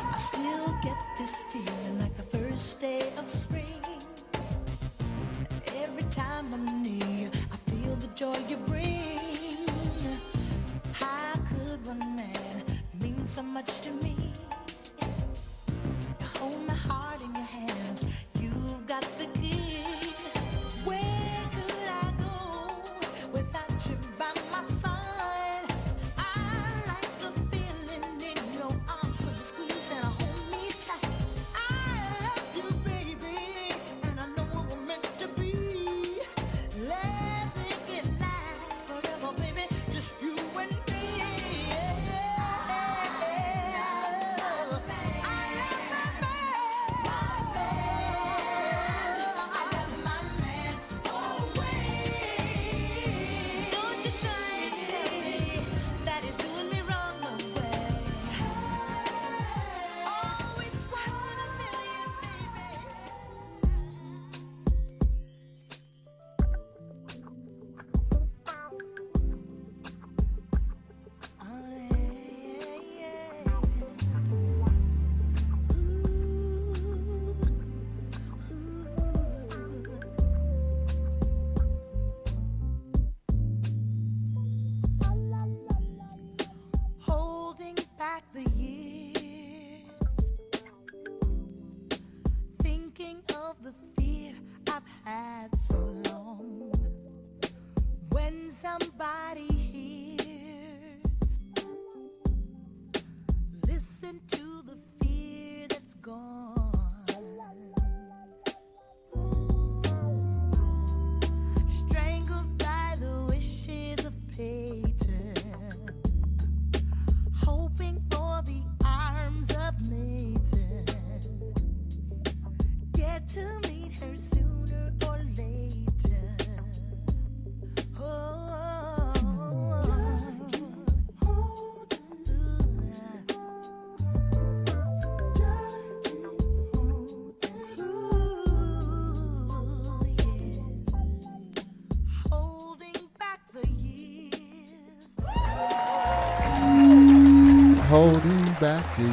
I still get this feeling like the first day of spring. Every time I'm near you, I feel the joy you bring. How could one man mean so much to me? You hold my heart in your hands, you've got the key. Where could I go without you by my side? I like the feeling in your arms when you squeeze and hold me tight. I love you, baby, and I know we're meant to be. Let's make it last forever, baby, just you and me. I love my man. I love my man always. Don't you try and tell me that he's doing me wrong, no way. Always one in a million, holding back the years, thinking of the fear I've had so long. When somebody hears, listen to the fear that's gone. Strangled by the wishes of Peyton, hoping for the arms of Maiden. Get to meet her sooner or later. Holding back the years. Holding back the years.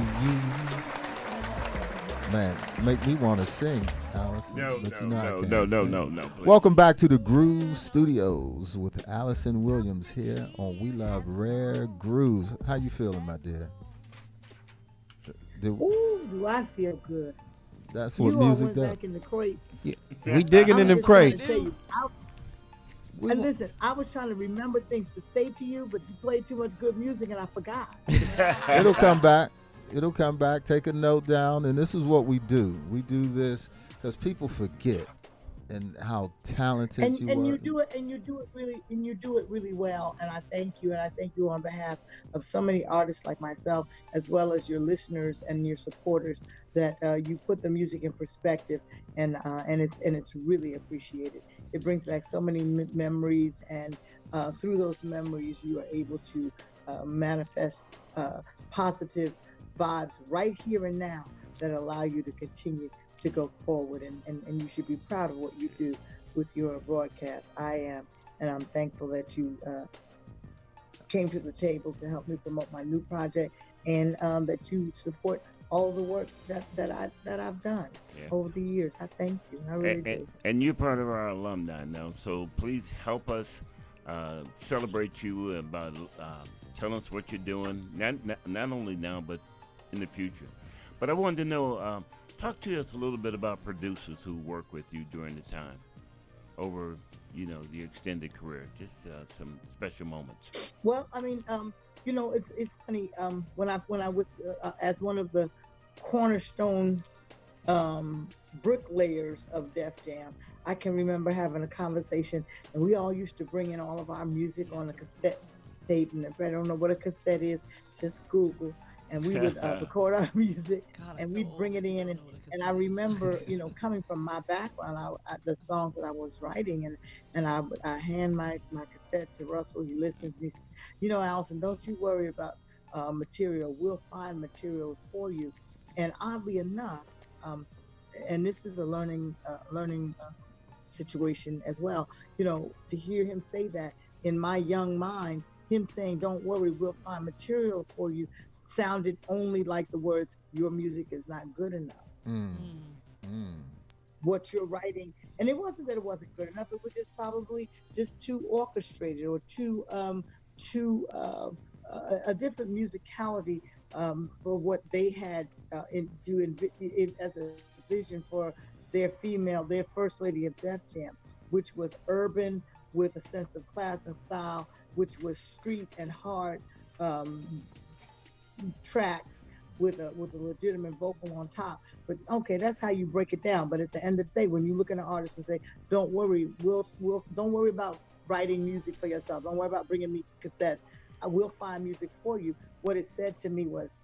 Man, make me want to sing, Alyson. But you know I can't sing. No. Please. Welcome back to the Groove Studios with Alyson Williams here on We Love Rare Grooves. How you feeling, my dear? Ooh, do I feel good? That's what You all music went does. back in the crate. We digging in them just trying to crates. tell you, and listen, I was trying to remember things to say to you, but you played too much good music and I forgot. It'll come back. It'll come back. Take a note down. And this is what we do. We do this because people forget and how talented you are. And you do it really well. And I thank you. And I thank you on behalf of so many artists like myself, as well as your listeners and your supporters, that you put the music in perspective, and it's really appreciated. It brings back so many memories, and through those memories, you are able to manifest positive vibes right here and now that allow you to continue to go forward, and you should be proud of what you do. with your broadcast. I am, and I'm thankful that you came to the table to help me promote my new project, and that you support all the work that I've done over the years. I thank you. I really do. And you're part of our alumni now, so please help us celebrate you about tell us what you're doing, not only now but in the future. But I wanted to know, talk to us a little bit about producers who work with you during the time over, the extended career. Just some special moments. Well, I mean, it's funny. When I was as one of the cornerstone bricklayers of Def Jam, I can remember having a conversation, and we all used to bring in all of our music on a cassette tape. And if I don't know what a cassette is, just Google. And we would record our music, and we'd bring it in. And I remember, coming from my background, the songs that I was writing, and I hand my cassette to Russell. He listens, and he says, Alyson, don't you worry about material. We'll find material for you. And oddly enough, and this is a learning situation as well, to hear him say that in my young mind, him saying, don't worry, we'll find material for you, sounded only like the words, your music is not good enough. What you're writing, and it wasn't that it wasn't good enough, it was just probably just too orchestrated or too a different musicality for what they had as a vision for their first lady of Def Jam, which was urban with a sense of class and style, which was street and hard tracks with a legitimate vocal on top. But okay, that's how you break it down. But at the end of the day, when you look at an artist and say, don't worry, don't worry about writing music for yourself, don't worry about bringing me cassettes, I will find music for you. What it said to me was,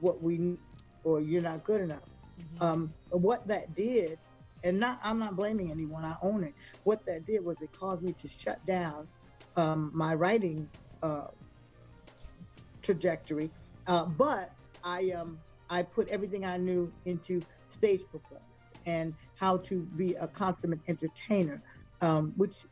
what we need, or you're not good enough. What that did, and I'm not blaming anyone, I own it. What that did was it caused me to shut down my writing trajectory, but I put everything I knew into stage performance and how to be a consummate entertainer, which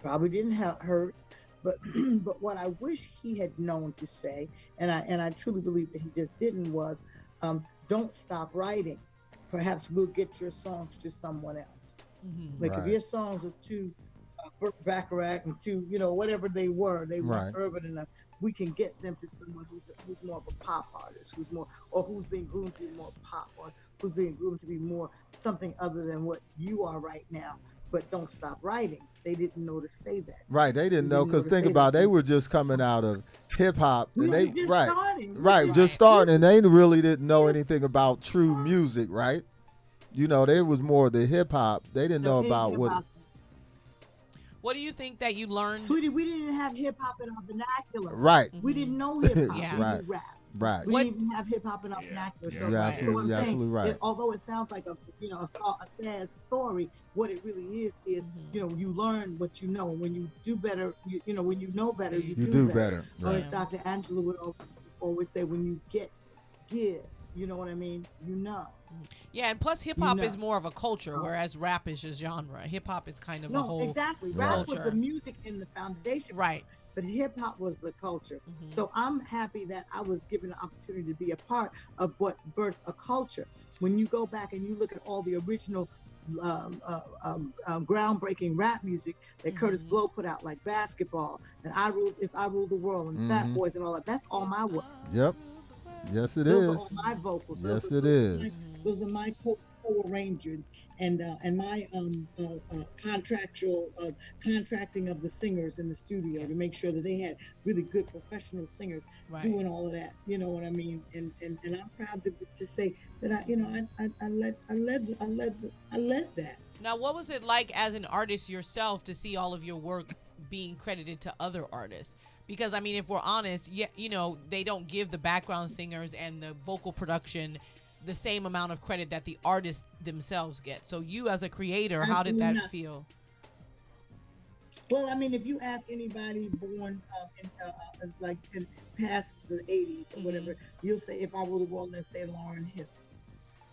probably didn't hurt, but but what I wish he had known to say, and I truly believe that he just didn't, was don't stop writing. Perhaps we'll get your songs to someone else. Like if your songs are too Baccarat and too, whatever they weren't urban enough, we can get them to someone who's more of a pop artist, who's being groomed to be more pop, or who's being groomed to be more something other than what you are right now. But don't stop writing. They didn't know to say that. Right, they didn't know, because think about it, they were just coming out of hip hop, and they just starting, and they really didn't know anything about true music, right? There was more the hip hop. They didn't know about what. What do you think that you learned? Sweetie, we didn't have hip hop in our vernacular. Right. We didn't know hip hop. Right. We rap. Right. We didn't even have hip hop in our vernacular. So, You're absolutely right. Although it sounds like a sad story, what it really is you learn what you know. When you do better, when you know better, you do better. Right. Or as Dr. Angela would always say, when you give, you know what I mean? Yeah, and plus hip hop is more of a culture, whereas rap is just genre. Hip hop is kind of a whole exactly. culture. Rap was the music and the foundation, right? But hip hop was the culture. So I'm happy that I was given an opportunity to be a part of what birthed a culture. When you go back and you look at all the original groundbreaking rap music that Curtis Blow put out, like Basketball and If I Rule the World and Fat Boys and all that, that's all my work. Yep. Yes, it Those is. are all my vocals. Yes, it is. Those are my co-arrangers and my contracting of the singers in the studio to make sure that they had really good professional singers doing all of that. You know what I mean? And I'm proud to say that I led that. Now, what was it like as an artist yourself to see all of your work being credited to other artists? Because, I mean, if we're honest, they don't give the background singers and the vocal production the same amount of credit that the artists themselves get. So you as a creator, how did that feel? Well, I mean, if you ask anybody born in past the 80s or whatever, you'll say If I Rule the World, and say Lauryn Hill.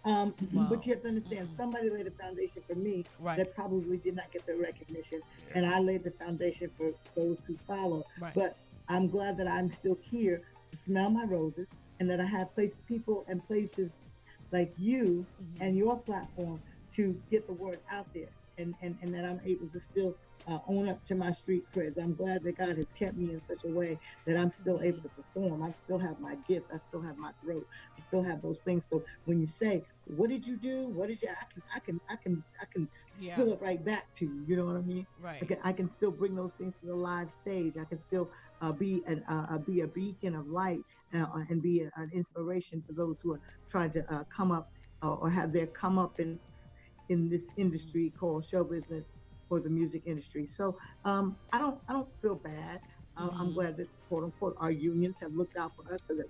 Wow. But you have to understand, somebody laid a foundation for me Right. that probably did not get the recognition, and I laid the foundation for those who follow. Right. But I'm glad that I'm still here to smell my roses, and that I have people and places like you and your platform to get the word out there. And that I'm able to still own up to my street creds. I'm glad that God has kept me in such a way that I'm still able to perform. I still have my gift. I still have my throat. I still have those things. So when you say, "What did you do? What did you?" I can Yeah. spill it right back to you. You know what I mean? Right. I can still bring those things to the live stage. I can still be a beacon of light and be an inspiration to those who are trying to come up or have their come up in this industry called show business or the music industry. So I don't feel bad. I'm glad that, quote unquote, our unions have looked out for us so that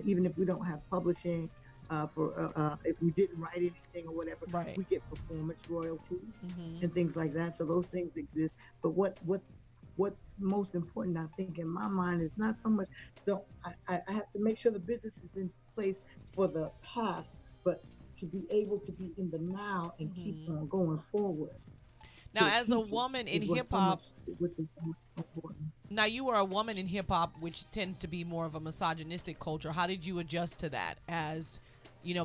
even if we don't have publishing if we didn't write anything or whatever, Right. we get performance royalties and things like that. So those things exist. But what's most important, I think, in my mind is not so much. I have to make sure the business is in place for the past, but to be able to be in the now and keep on going forward. Now, The as a future woman in is what's hip so hop, which is so much important. now you are a woman in hip hop, which tends to be more of a misogynistic culture. How did you adjust to that as,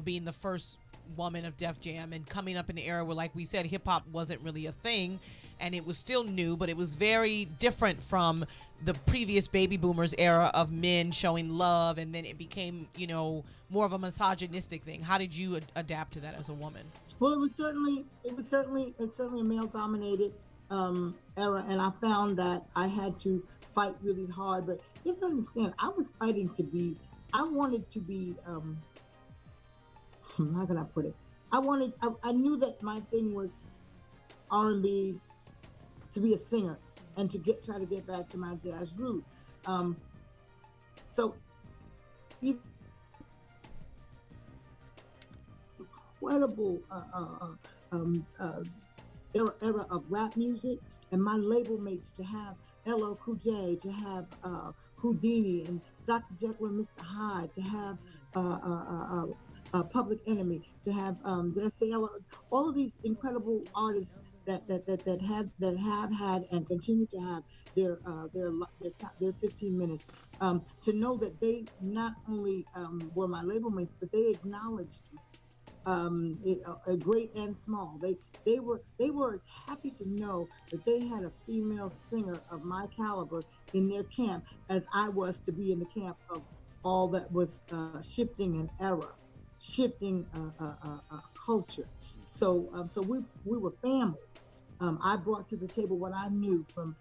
being the first woman of Def Jam and coming up in an era where, like we said, hip hop wasn't really a thing and it was still new, but it was very different from the previous baby boomers era of men showing love, and then it became, more of a misogynistic thing. How did you adapt to that as a woman? Well, it was certainly a male-dominated era, and I found that I had to fight really hard. But you have to understand, I was fighting to be. I wanted to be. How can I put it? I knew that my thing was R&B, to be a singer, and to try to get back to my jazz root. So. Incredible era of rap music, and my label mates to have LL Cool J, to have Houdini and Dr. Jekyll and Mr. Hyde, to have Public Enemy, to have did I say LL? All of these incredible artists that have had and continue to have their 15 minutes. To know that they not only were my label mates, but they acknowledged great and small. They were as happy to know that they had a female singer of my caliber in their camp as I was to be in the camp of all that was shifting an era, shifting culture. So we were family. I brought to the table what I knew from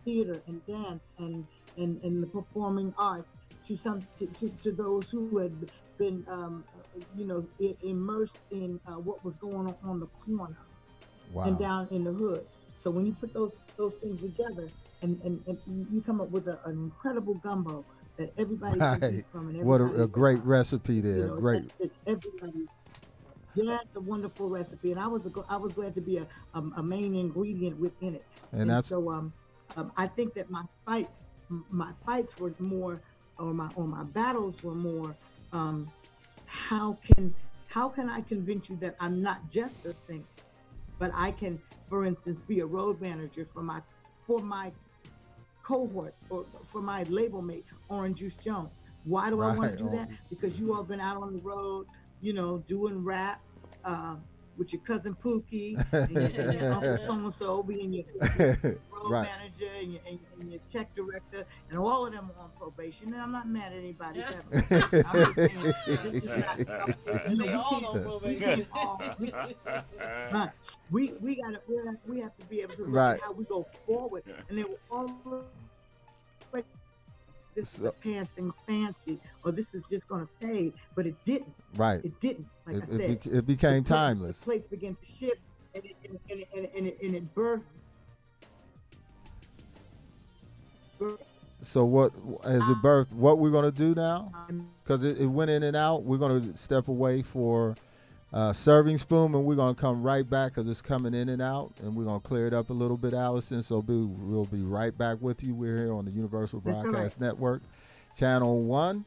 theater and dance and the performing arts to those who had been immersed in what was going on the corner and down in the hood. So when you put those things together and you come up with an incredible gumbo that everybody can eat from. And what a great recipe there. Great. It's everybody's. Yeah, it's a wonderful recipe, and I was glad to be a main ingredient within it. And that's so. I think that my fights were more, or my battles were more. How can I convince you that I'm not just a singer, but I can, for instance, be a road manager for my cohort or for my label mate, Orange Juice Jones. Why do I want to do that? Because you all been out on the road, doing rap with your cousin Pookie and your uncle so-and-so being your road manager and your tech director, and all of them are on probation. And I'm not mad at anybody. I'm just saying, this is not, they all on probation. Right. We have to be able to look at how we go forward. And they were all this is a passing fancy, or this is just going to fade, but it didn't. Right. It didn't. Like I said, it became timeless. The plates began to shift, and it birthed. So what as it birthed? What we're going to do now? Because it went in and out. We're going to step away for serving spoon, and we're going to come right back because it's coming in and out, and we're going to clear it up a little bit, Alyson. So we'll be right back with you. We're here on the Universal Broadcast Network, Channel 1,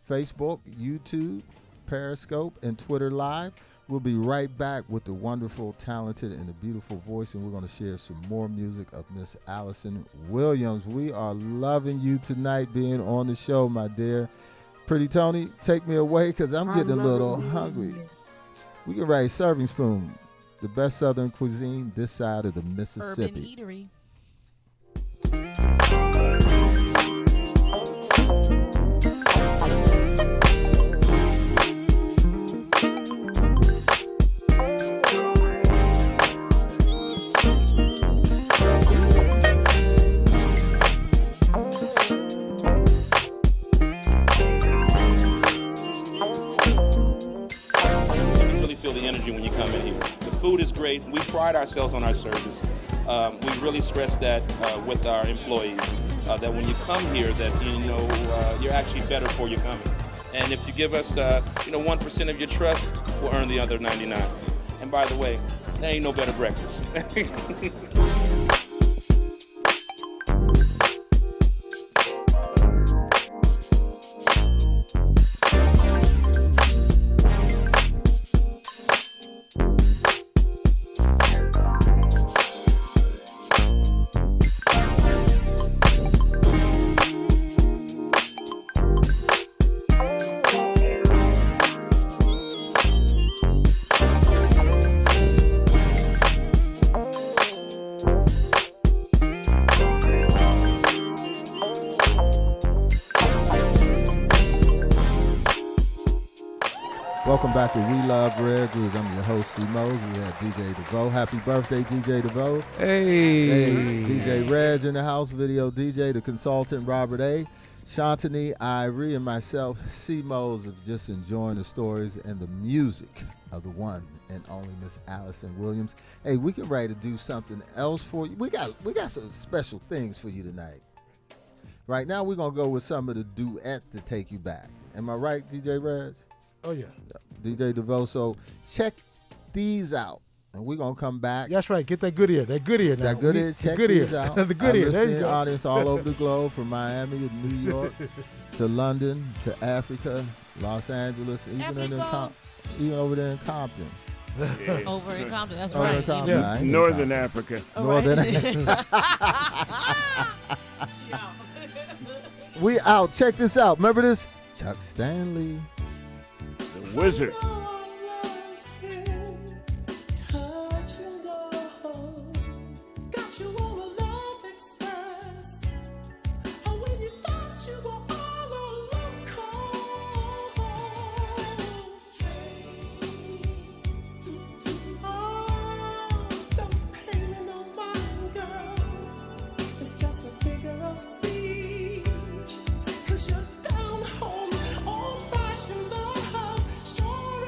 Facebook, YouTube, Periscope, and Twitter Live. We'll be right back with the wonderful, talented, and the beautiful voice, and we're going to share some more music of Miss Alyson Williams. We are loving you tonight being on the show, my dear. Pretty Tony, take me away because I'm getting a little hungry. We can write Serving Spoon, the best Southern cuisine this side of the Mississippi. Urban eatery. Food is great. We pride ourselves on our service. We really stress that with our employees, that when you come here, that you're actually better for your coming. And if you give us 1% of your trust, we'll earn the other 99. And by the way, there ain't no better breakfast. Welcome back to We Love Rare Grooves. I'm your host, C. Mose. We have DJ DeVoe. Happy birthday, DJ DeVoe. Hey. DJ Red's in the house, video DJ, the consultant, Robert A. Shantani, Irie, and myself, C. Mose, are just enjoying the stories and the music of the one and only Miss Alyson Williams. Hey, we can ready to do something else for you. We got some special things for you tonight. Right now, we're going to go with some of the duets to take you back. Am I right, DJ Reds? Oh, yeah. DJ DeVoe. So check these out, and we're going to come back. That's right. Get that good ear. That good ear now. That good ear. Check these out. The good ear. There you go. Audience all over the globe, from Miami to New York to London to Africa, Los Angeles, even over there in Compton. Yeah. Over in Compton. That's over right. Compton. Yeah. Northern Africa. Northern We out. Check this out. Remember this? Chuck Stanley. The Wizard. Cause you're down home, old fashioned love, sure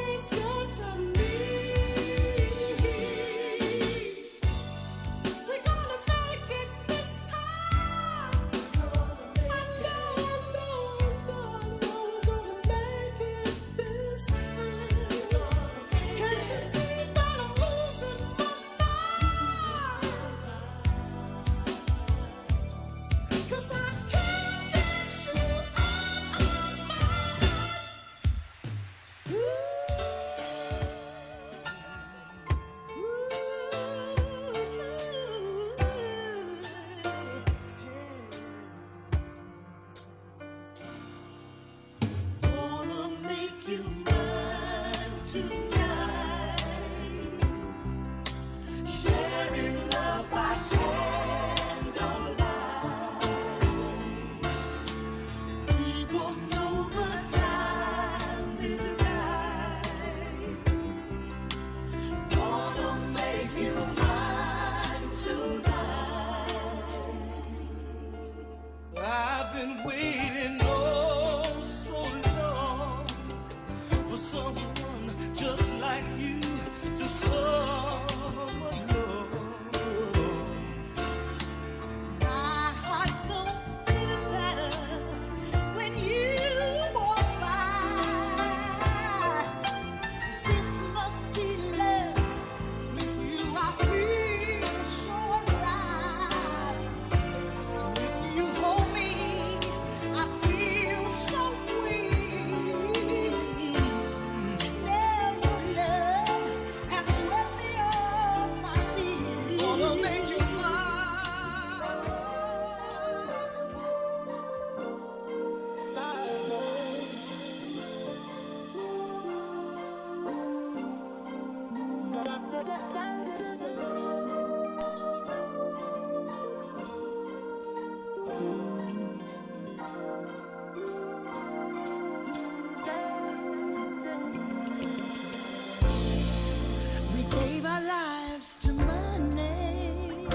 gave our lives to money.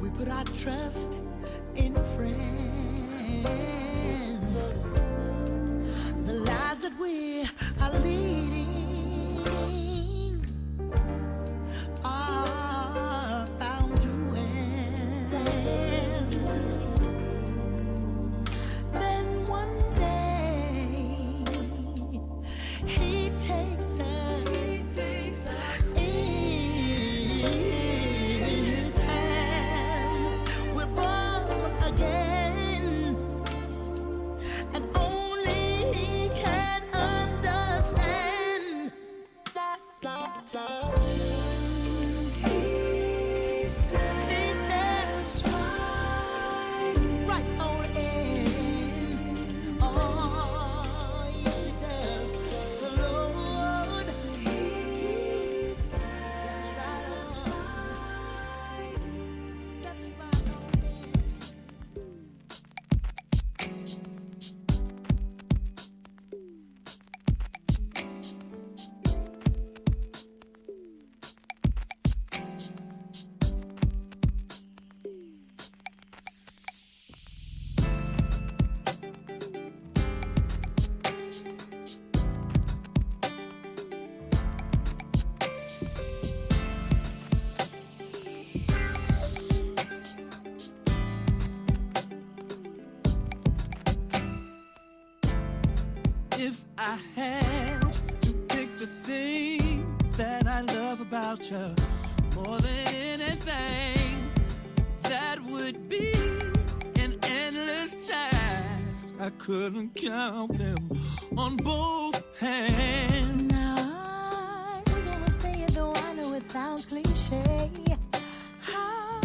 We put our trust in friends. The lives that we are leading are bound to end. Then one day he takes us in his hands. We're born again, and only he can understand. He stands right on in. Oh, yes, he does. The Lord, he steps right on. Steps right on in. If I had to pick the thing that I love about you more than anything, that would be an endless task. I couldn't count them on both hands. Now I'm gonna say it, though I know it sounds cliche. How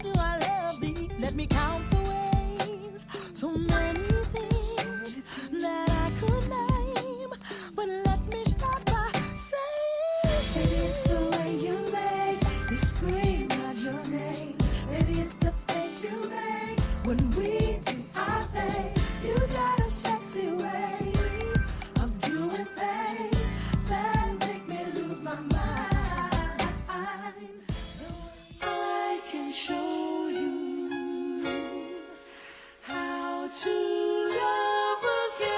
do I love thee? Let me count the ways. So many things that I could name, but let me start by saying, maybe it's the way you make me scream out your name. Maybe it's the face you make when we do our thing. You got a sexy way of doing things that make me lose my mind. I can show you how to love again.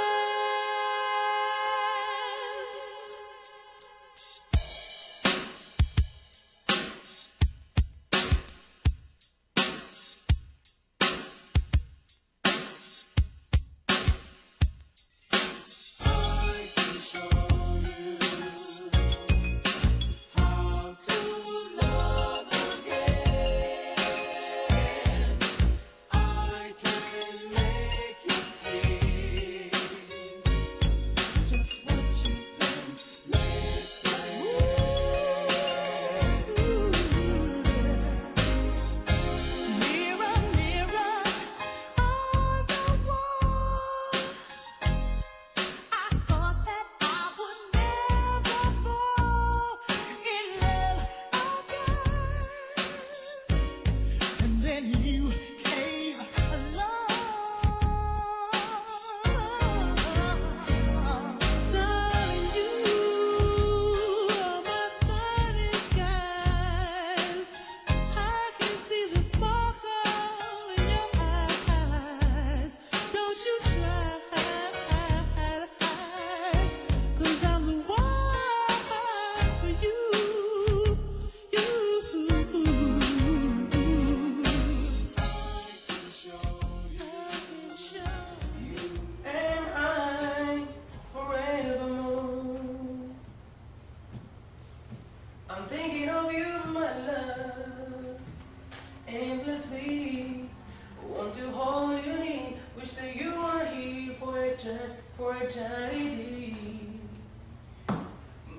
For eternity,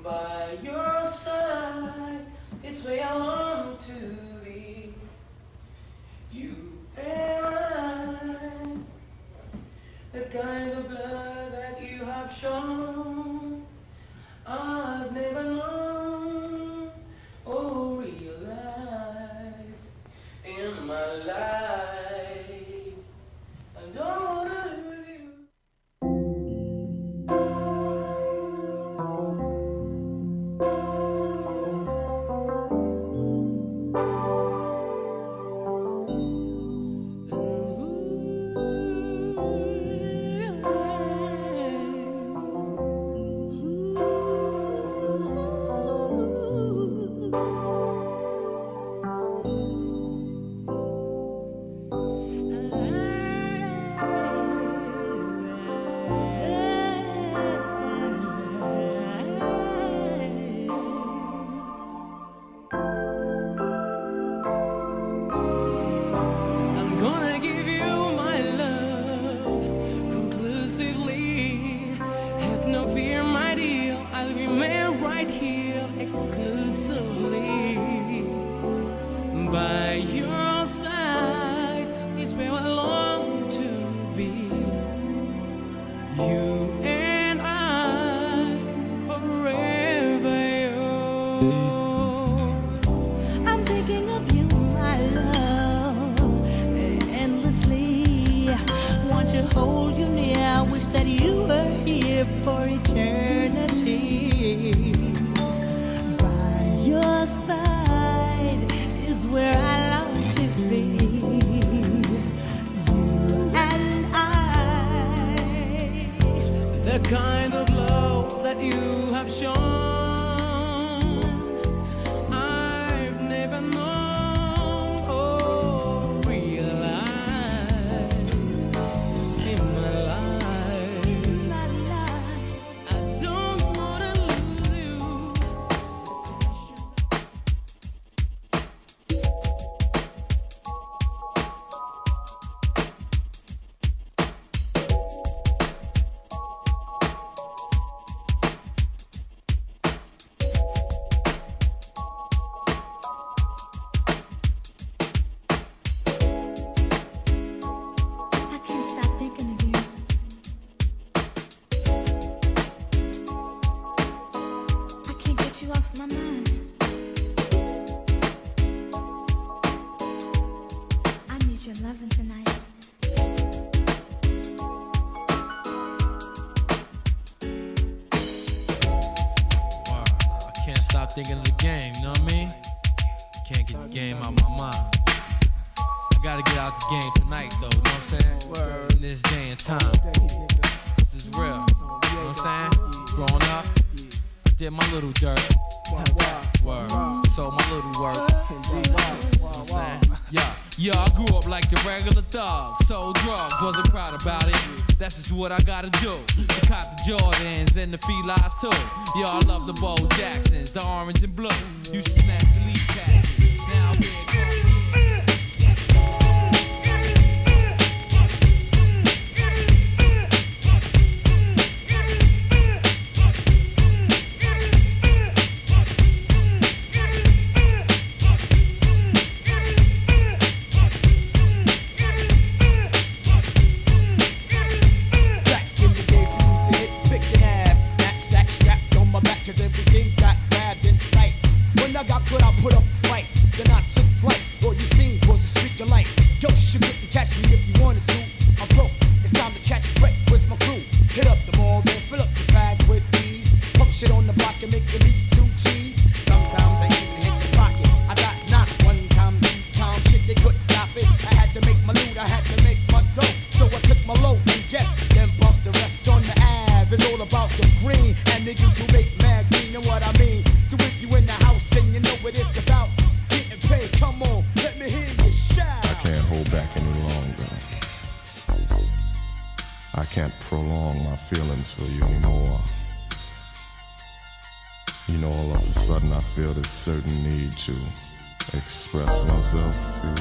by your side, it's where I want to be. You and I, the kind of blood that you have shown, I've never known or realized in my life. I don't wanna lose you. right here exclusively. By your side is where I long to be. You and I forever yours. I'm thinking of you, my love, endlessly. Want to hold you near. I wish that you were here for eternity. By your side is where I long to be. You and I. The kind of love that you have shown, I've never known or realized in my life. I don't wanna lose you. I can't stop thinking of you. I can't get you off my mind. I need your loving tonight. Wow, I can't stop thinking of the game, you know what I mean? Can't get the game out my mind. I gotta get out the game tonight though, you know what I'm saying? In this day and time. This is real. You know what I'm saying? Growing up, I did my little dirt. Word. So my little work. You know what I'm saying? Yeah, I grew up like the regular thug. Sold drugs, wasn't proud about it. That's just what I gotta do. I caught the Jordans and the felines too. Yeah, I love the Bo Jacksons, the orange and blue. Used to snatch the lead catches. Now I'm here. Back in the days we used to hit pick and ab. Knapsack strapped on my back 'cause everything got grabbed in sight. When I got good, I put up a fight. Then I took flight. All you seen was a streak of light. Ghost, you couldn't catch me if you wanted to. I'm broke. It's time to catch a break. Where's my crew? Hit up the mall, then fill up the bag with ease. Pump shit on the block and make at least 2 G's. Sometimes I even hit the pocket. I got knocked 1 time, 2 times. Shit, they couldn't stop it. I had to make my loot. I had to make my dough. So I took my low and guess, then bumped the rest on the Ave. It's all about the green and niggas who make mad green. Know what I mean? So if you in the house and you know what it's about, getting paid, come on, let me hear you shout. I can't hold back any longer. I can't prolong my feelings for you anymore. You know, all of a sudden I feel this certain need to express myself to you.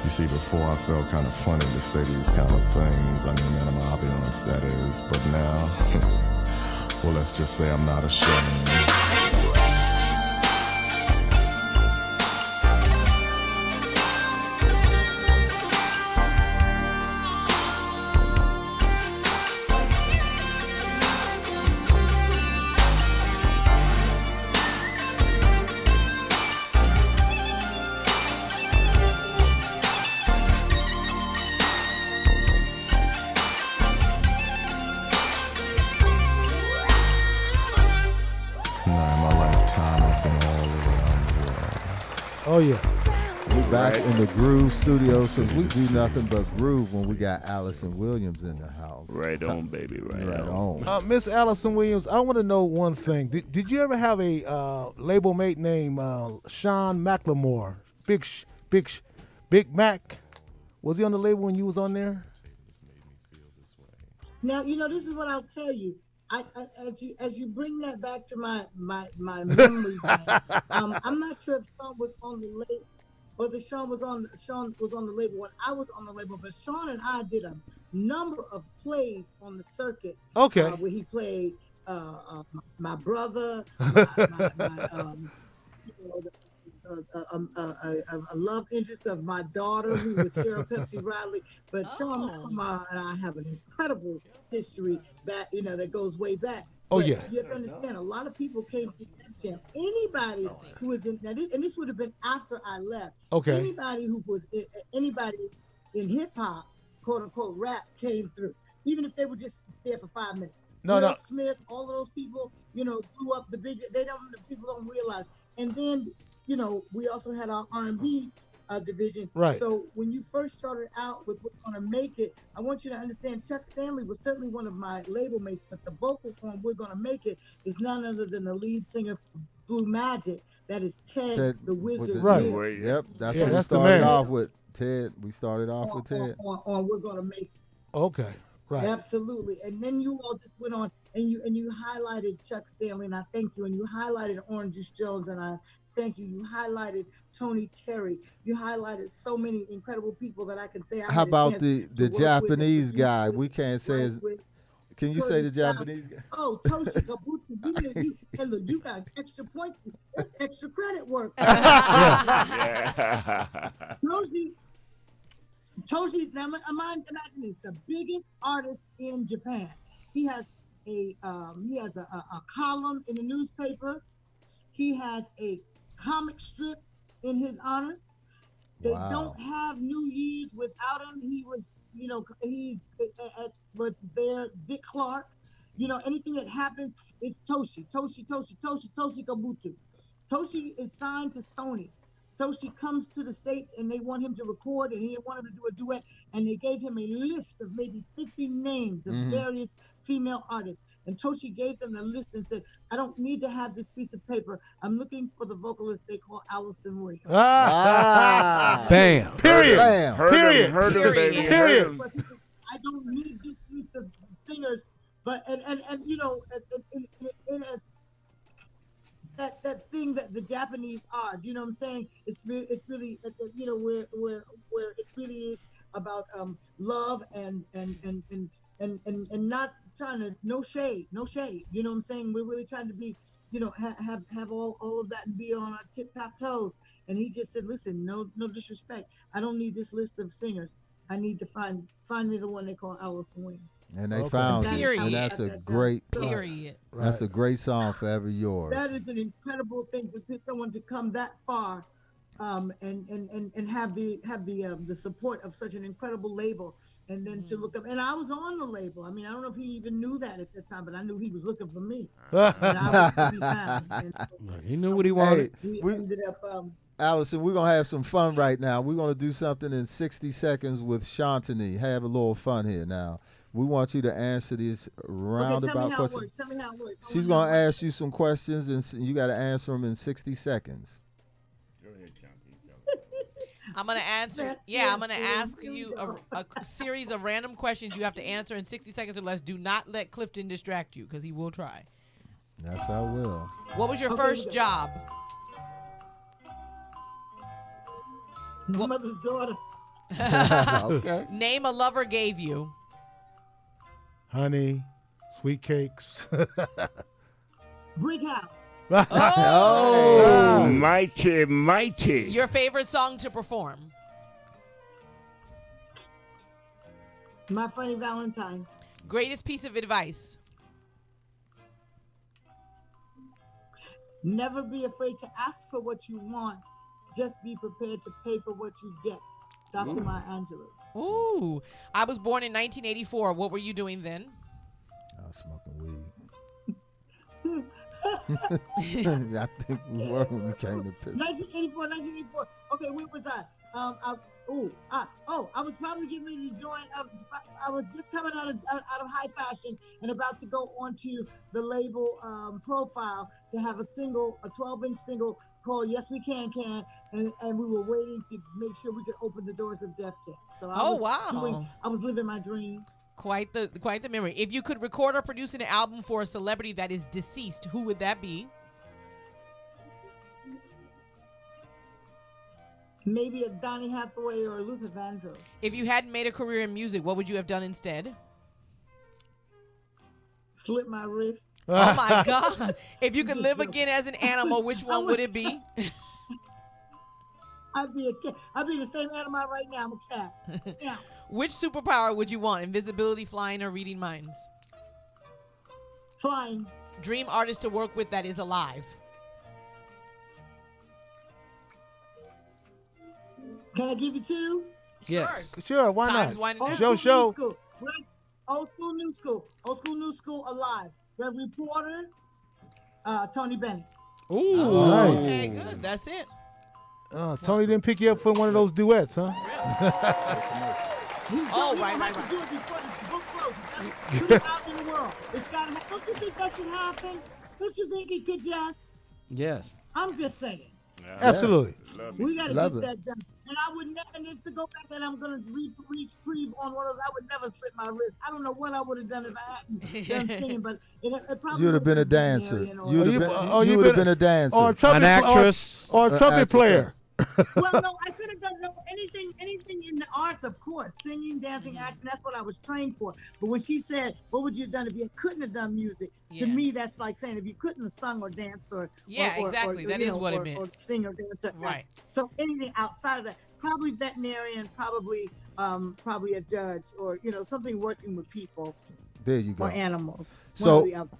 You see, before I felt kind of funny to say these kind of things. I mean, man, I'm ambiance, that is. But now, well, let's just say I'm not ashamed. Oh yeah. We back in the Groove Studio, so we do nothing but groove when we got Alyson Williams in the house. Right on, baby. Right on. Miss Alyson Williams, I want to know one thing. Did you ever have a label mate named Sean McLemore? Big Mac? Was he on the label when you was on there? Now, you know, this is what I'll tell you. As you bring that back to my memory bank, I'm not sure if Sean was on the label, whether Sean was on the label when I was on the label, but Sean and I did number of plays on the circuit. Okay. Where he played my brother, you know, a love interest of my daughter, who was Cheryl Pepsi Riley. But Sean McLemore and I have an incredible history back, you know, that goes way back. Oh, But yeah. you have to understand, a lot of people came to that jam. Anybody who was in that, and this would have been after I left. Okay. Anybody who was anybody in hip hop, quote unquote, rap came through, even if they were just there for 5 minutes. Will Smith, all of those people, you know, blew up the big. People don't realize. And then, you know, we also had our R&B division. Right. So when you first started out with We're Gonna Make It, I want you to understand Chuck Stanley was certainly one of my label mates, but the vocal on We're Gonna Make It is none other than the lead singer for Blue Magic. That is Ted the Wizard. Right. Hill. Yep, that's Yeah, what we that's the started man. off with. Ted. We started off with Ted. On We're Gonna Make It. Okay. Right. Absolutely. And then you all just went on and you highlighted Chuck Stanley, and I thank you. And you highlighted Orange Juice Jones, and I thank you. You highlighted Tony Terry. You highlighted so many incredible people that I can say. How about the Japanese guy? We can't say his. Can you say the Japanese guy? Oh, Toshi Kabuto. Hey, look, you got extra points. That's extra credit work. Toshi, now imagine this, the biggest artist in Japan. He has a column in the newspaper. He has a comic strip in his honor. They don't have New Year's without him. He was, you know, was there. Dick Clark, you know, anything that happens, it's Toshi Kabuto. Toshi is signed to Sony. Toshi comes to the States and they want him to record, and he wanted to do a duet, and they gave him a list of maybe 50 names of various female artists. And Toshi gave them the list and said, I don't need to have this piece of paper. I'm looking for the vocalist they call Alyson Williams. Bam. Period. Bam. Heard him, baby. Period. I don't need this list of singers, but and you know, and as that thing that the Japanese are, do you know what I'm saying? It's really, you know, where it really is about love and not trying to, no shade, you know what I'm saying? We're really trying to be, you know, have all of that and be on our tip-top toes. And he just said, listen, no disrespect, I don't need this list of singers. I need to find me the one they call Alyson Williams. And they found it, and that's a great. Period. That's a great song, Forever Yours. That is an incredible thing for someone to come that far, and have the support of such an incredible label, and then to look up. And I was on the label. I mean, I don't know if he even knew that at that time, but I knew he was looking for me. And I was to be found. And so He knew what he wanted. we ended up. Allison, we're going to have some fun right now. We're going to do something in 60 seconds with Shantini. Have a little fun here now. We want you to answer these roundabout questions. Tell me how it works. She's going to ask you some questions, and you got to answer them in 60 seconds. Go ahead, Chunky. I'm gonna answer. Yeah, I'm gonna ask you a series of random questions. You have to answer in 60 seconds or less. Do not let Clifton distract you, because he will try. Yes, I will. What was your first job? My mother's daughter. Okay. Name a lover gave you. Honey, sweet cakes. Brick house. Oh, mighty. Your favorite song to perform. My Funny Valentine. Greatest piece of advice. Never be afraid to ask for what you want. Just be prepared to pay for what you get. Dr. Maya Angelou. Ooh. I was born in 1984. What were you doing then? I was smoking weed. I think we were when you came to piss. 1984. Okay, where was I? I was probably getting ready to join. I was just coming out of high fashion and about to go onto the label Profile to have a 12-inch single called "Yes We Can," and we were waiting to make sure we could open the doors of Def Jam. So I was living my dream. Quite the memory. If you could record or produce an album for a celebrity that is deceased, who would that be? Maybe a Donny Hathaway or a Luther Vandross. If you hadn't made a career in music, what would you have done instead? Slit my wrist. Oh my God. If you could live again as an animal, which one would it be? I'd be a cat. I'd be the same animal right now. I'm a cat. Yeah. Which superpower would you want? Invisibility, flying, or reading minds? Flying. Dream artist to work with that is alive. Can I give you two? Yeah, sure. Why Time's not? winding down. Show. New school. Old school, new school. Old school, new school, alive. Reverend Porter, Tony Bennett. Ooh, Oh, nice. okay, good. That's it. Tony didn't pick you up for one of those duets, huh? Oh, We right, don't right, have to right. do it before the book closes. That's put it out in the world. It's gotta happen. Don't you think that should happen? Don't you think it could just? Yes. I'm just saying. Absolutely. We gotta Love get it. that done. And I would never, and just to go back and I'm gonna retrieve on one of those, I would never slit my wrist. I don't know what I would have done if I hadn't done singing, but it probably You'd have been a would've been dancer. Marion or- You would have been a dancer. Or a trumpet, An actress. or a trumpet actress. player. Well, no, I could have done anything in the arts, of course, singing, dancing, acting. That's what I was trained for. But when she said, "What would you have done if you couldn't have done music?" Yeah. To me, that's like saying if you couldn't have sung or danced or Exactly. That is what it meant. Or sing or dance. Right. So anything outside of that, probably veterinarian, probably a judge, or something working with people There you go. or animals. So- One or the other.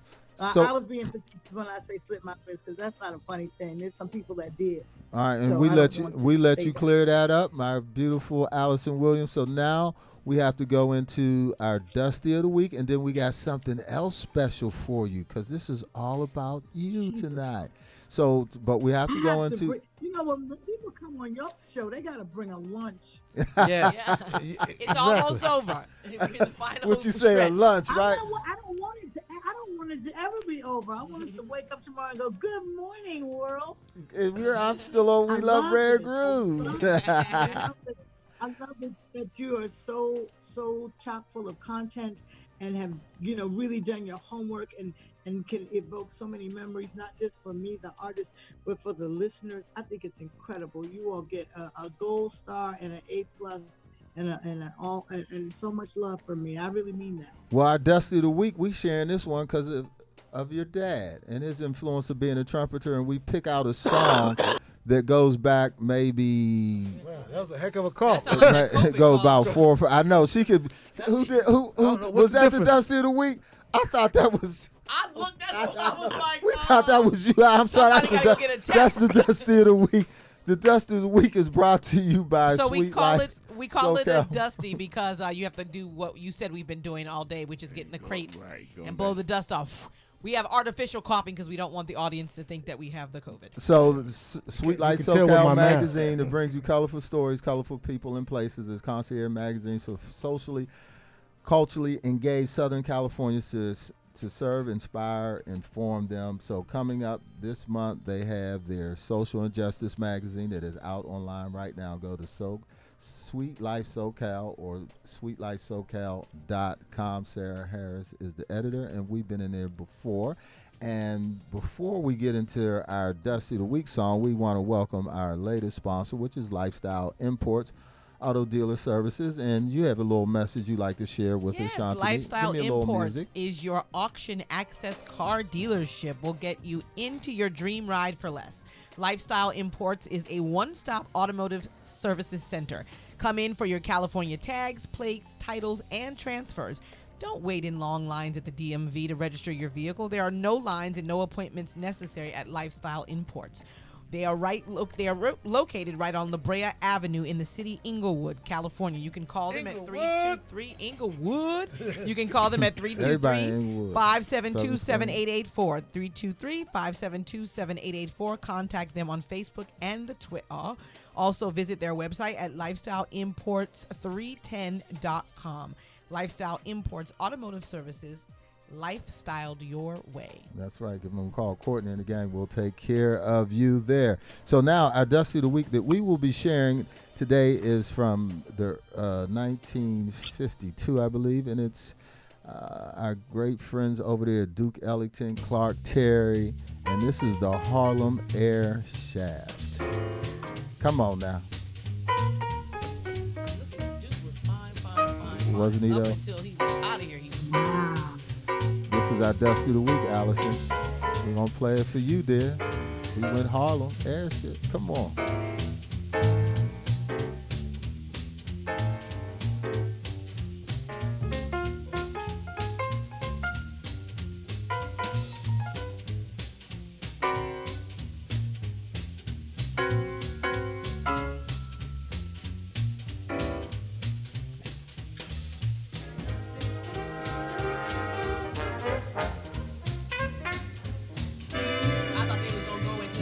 so- I was being facetious when I say slit my wrist because that's not a funny thing. There's some people that did. All right, and So we I let don't you want to we let say you that. clear that up, my beautiful Alyson Williams. So now we have to go into our Dusty of the Week, and then we got something else special for you because this is all about you tonight. So, but we have to go into. When people come on your show, they gotta bring a lunch. Yes. It's almost over. The final What you say, a stretch. lunch, right? I don't want it to ever be over. I want us to wake up tomorrow and go, "Good morning, world." I'm still on We I Love love Rare it. Grooves. I love that you are so chock full of content and have really done your homework and can evoke so many memories, not just for me, the artist, but for the listeners. I think it's incredible. You all get a gold star and an A+ and so much love for me. I really mean that. Well, our Dusty of the Week, we sharing this one because of your dad and his influence of being a trumpeter, and we pick out a song that goes back maybe Wow, that was a heck of a call. go about 4 or 5. I know she could. Who what's was the that? The difference? Dusty of the Week? I thought that was. I looked. That's what I was like. We thought that was you. I'm sorry. Somebody gotta go get a That's test. the Dusty of the Week. The Dusty of the Week is brought to you by So Sweet we call Life it a SoCal. dusty because you have to do what you said we've been doing all day, which is get in the crates going and blow back. the dust off. We have artificial coughing because we don't want the audience to think that we have the COVID. So, Sweet Life can tell with SoCal my mask. magazine that brings you colorful stories, colorful people and places is concierge magazine for socially, culturally engaged Southern Californians to serve, inspire, inform them. So coming up this month, they have their social injustice magazine that is out online right now. Go to Sweet Life SoCal or sweetlifesocal.com. Sarah Harris is the editor, and we've been in there before. And before we get into our Dusty of the Week song, we want to welcome our latest sponsor, which is Lifestyle Imports Auto Dealer Services. And you have a little message you'd like to share with us, Yes, Shanti. Lifestyle Give me a little Imports music. is your auction access car dealership. Will get you into your dream ride for less. Lifestyle Imports is a one-stop automotive services center. Come in for your California tags, plates, titles, and transfers. Don't wait in long lines at the DMV to register your vehicle. There are no lines and no appointments necessary at Lifestyle Imports. They are located right on La Brea Avenue in the city Inglewood, California. You can call them at 323 Inglewood. You can call them at Everybody in Inglewood. 323-572-7884. 323-572-7884. Contact them on Facebook and the Twitter. Also visit their website at lifestyleimports310.com. Lifestyle Imports Automotive Services, lifestyled your way. That's right. Give them a call. Courtney and the gang will take care of you there. So now our Dusty of the Week that we will be sharing today is from the 1952, I believe, and it's our great friends over there, Duke Ellington, Clark Terry, and this is the Harlem Air Shaft. Come on now. Wasn't he Up though? until he was out of here, he was. This is our Dust of the Week, Alyson. We're going to play it for you, dear. We went Harlem, air shit. Come on.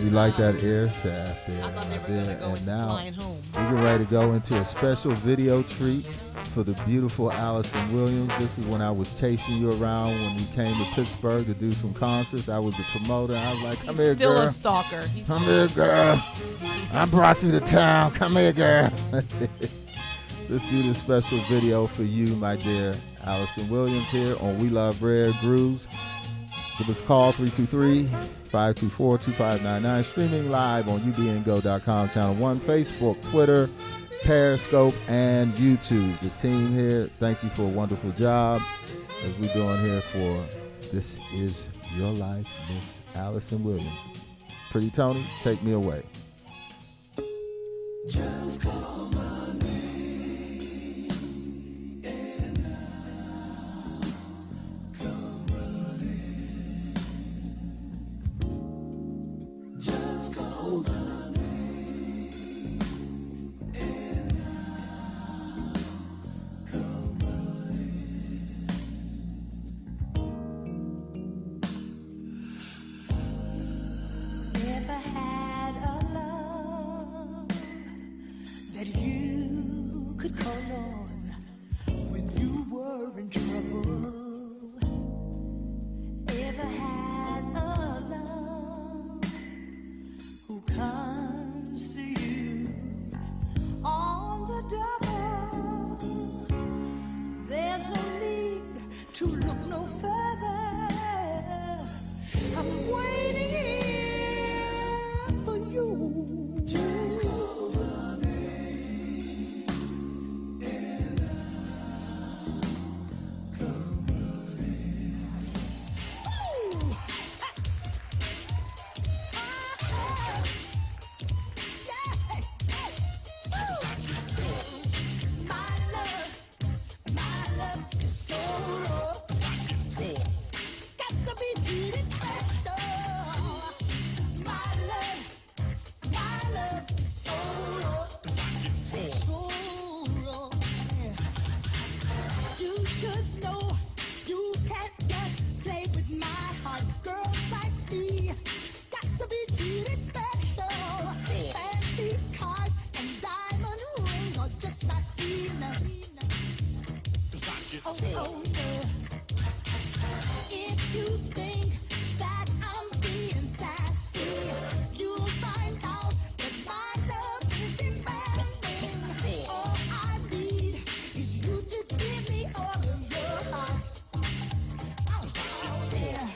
You like that air shaft there, I thought they were dear. gonna go And into now Flying Home. we're getting ready to go into a special video treat for the beautiful Alyson Williams. This is when I was chasing you around when you came to Pittsburgh to do some concerts. I was the promoter. I was like, come He's here, still girl. a stalker. Come here, girl. I brought you to town. Come here, girl. Let's do this special video for you, my dear Alyson Williams, here on We Love Rare Grooves. Give us a call, 323-524-2599. Streaming live on ubngo.com, Channel 1, Facebook, Twitter, Periscope, and YouTube. The team here, thank you for a wonderful job as we're doing here for This Is Your Life, Miss Alyson Williams. Pretty Tony, take me away. Just call my name and I'll come running. Just call my name and I'll come running. Never had a love that you could call on when you were in trouble. Ever had a love who comes to you on the double. There's no need to look no further. I'm waiting for you. Just call my name and I'll come running. My love is so raw. Got to be treated special. My love is so raw. So raw. You should know you can't just play with my heart. Girls like me got to be treated special. Fancy cars and diamond rings are just not enough. Oh, oh, no. If you think that I'm being sassy, you'll find out that my love is demanding. All I need is you to give me all of your heart. Oh, yeah.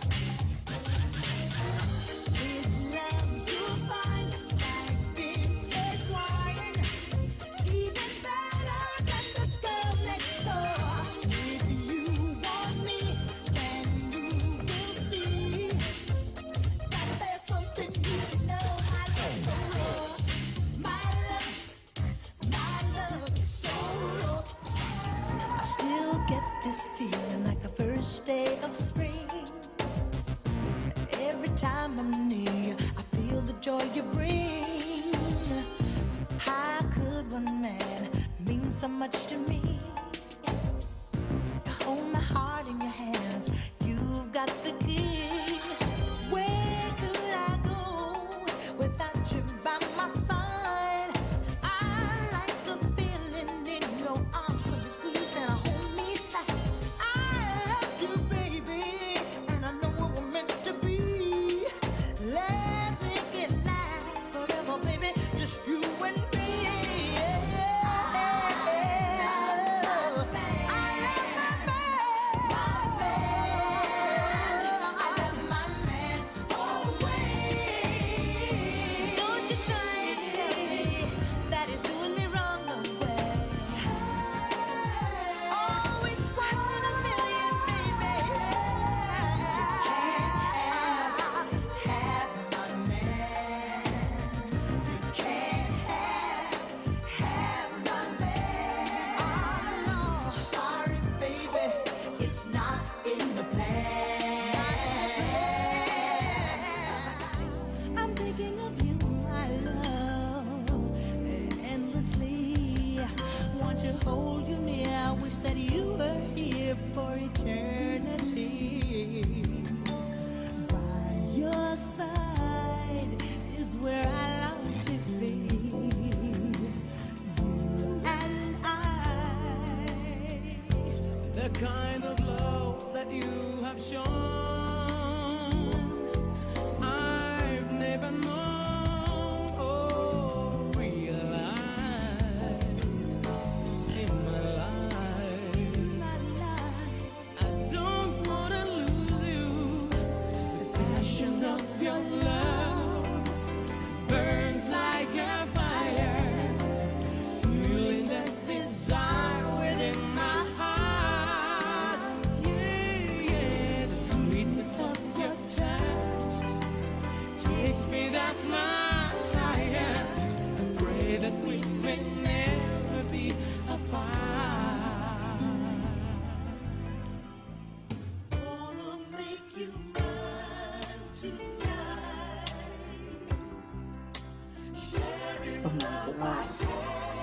This love you'll find like vintage wine, even better than the girl next door. If you want me, then you will see that there's something you should know. My love so raw. My love is so raw. I still get this feeling like the first day of spring. Every time I'm near you, I feel the joy you bring. How could one man mean so much to me? You hold my heart in your hands, you've got the key. Where could I go without you by my side? I like the feeling in your arms when you squeeze and hold me tight. I love you, baby, and I know what we're meant to be. Let's make it last forever, baby, just you and me. Yeah.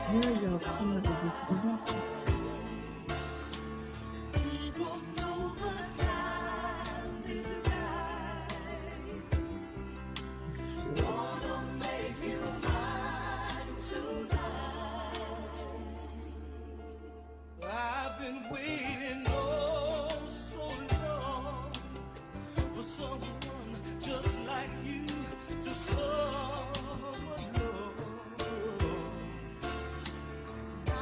You know y'all come up with this one. People know the time is right. Wanna make you mine tonight. I've been waiting oh so long for someone just like you to come along. My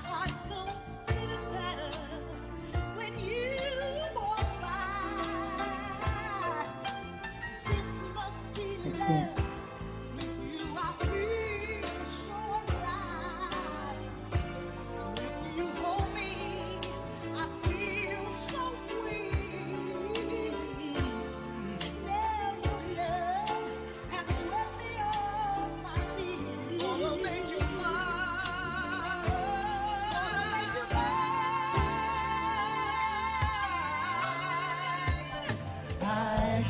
heart goes better when you walk by. This must be love. With you I feel so alive. When you hold me, I feel so free. Never love has swept me off my feet. Wanna make you mine. Wanna make you mine. I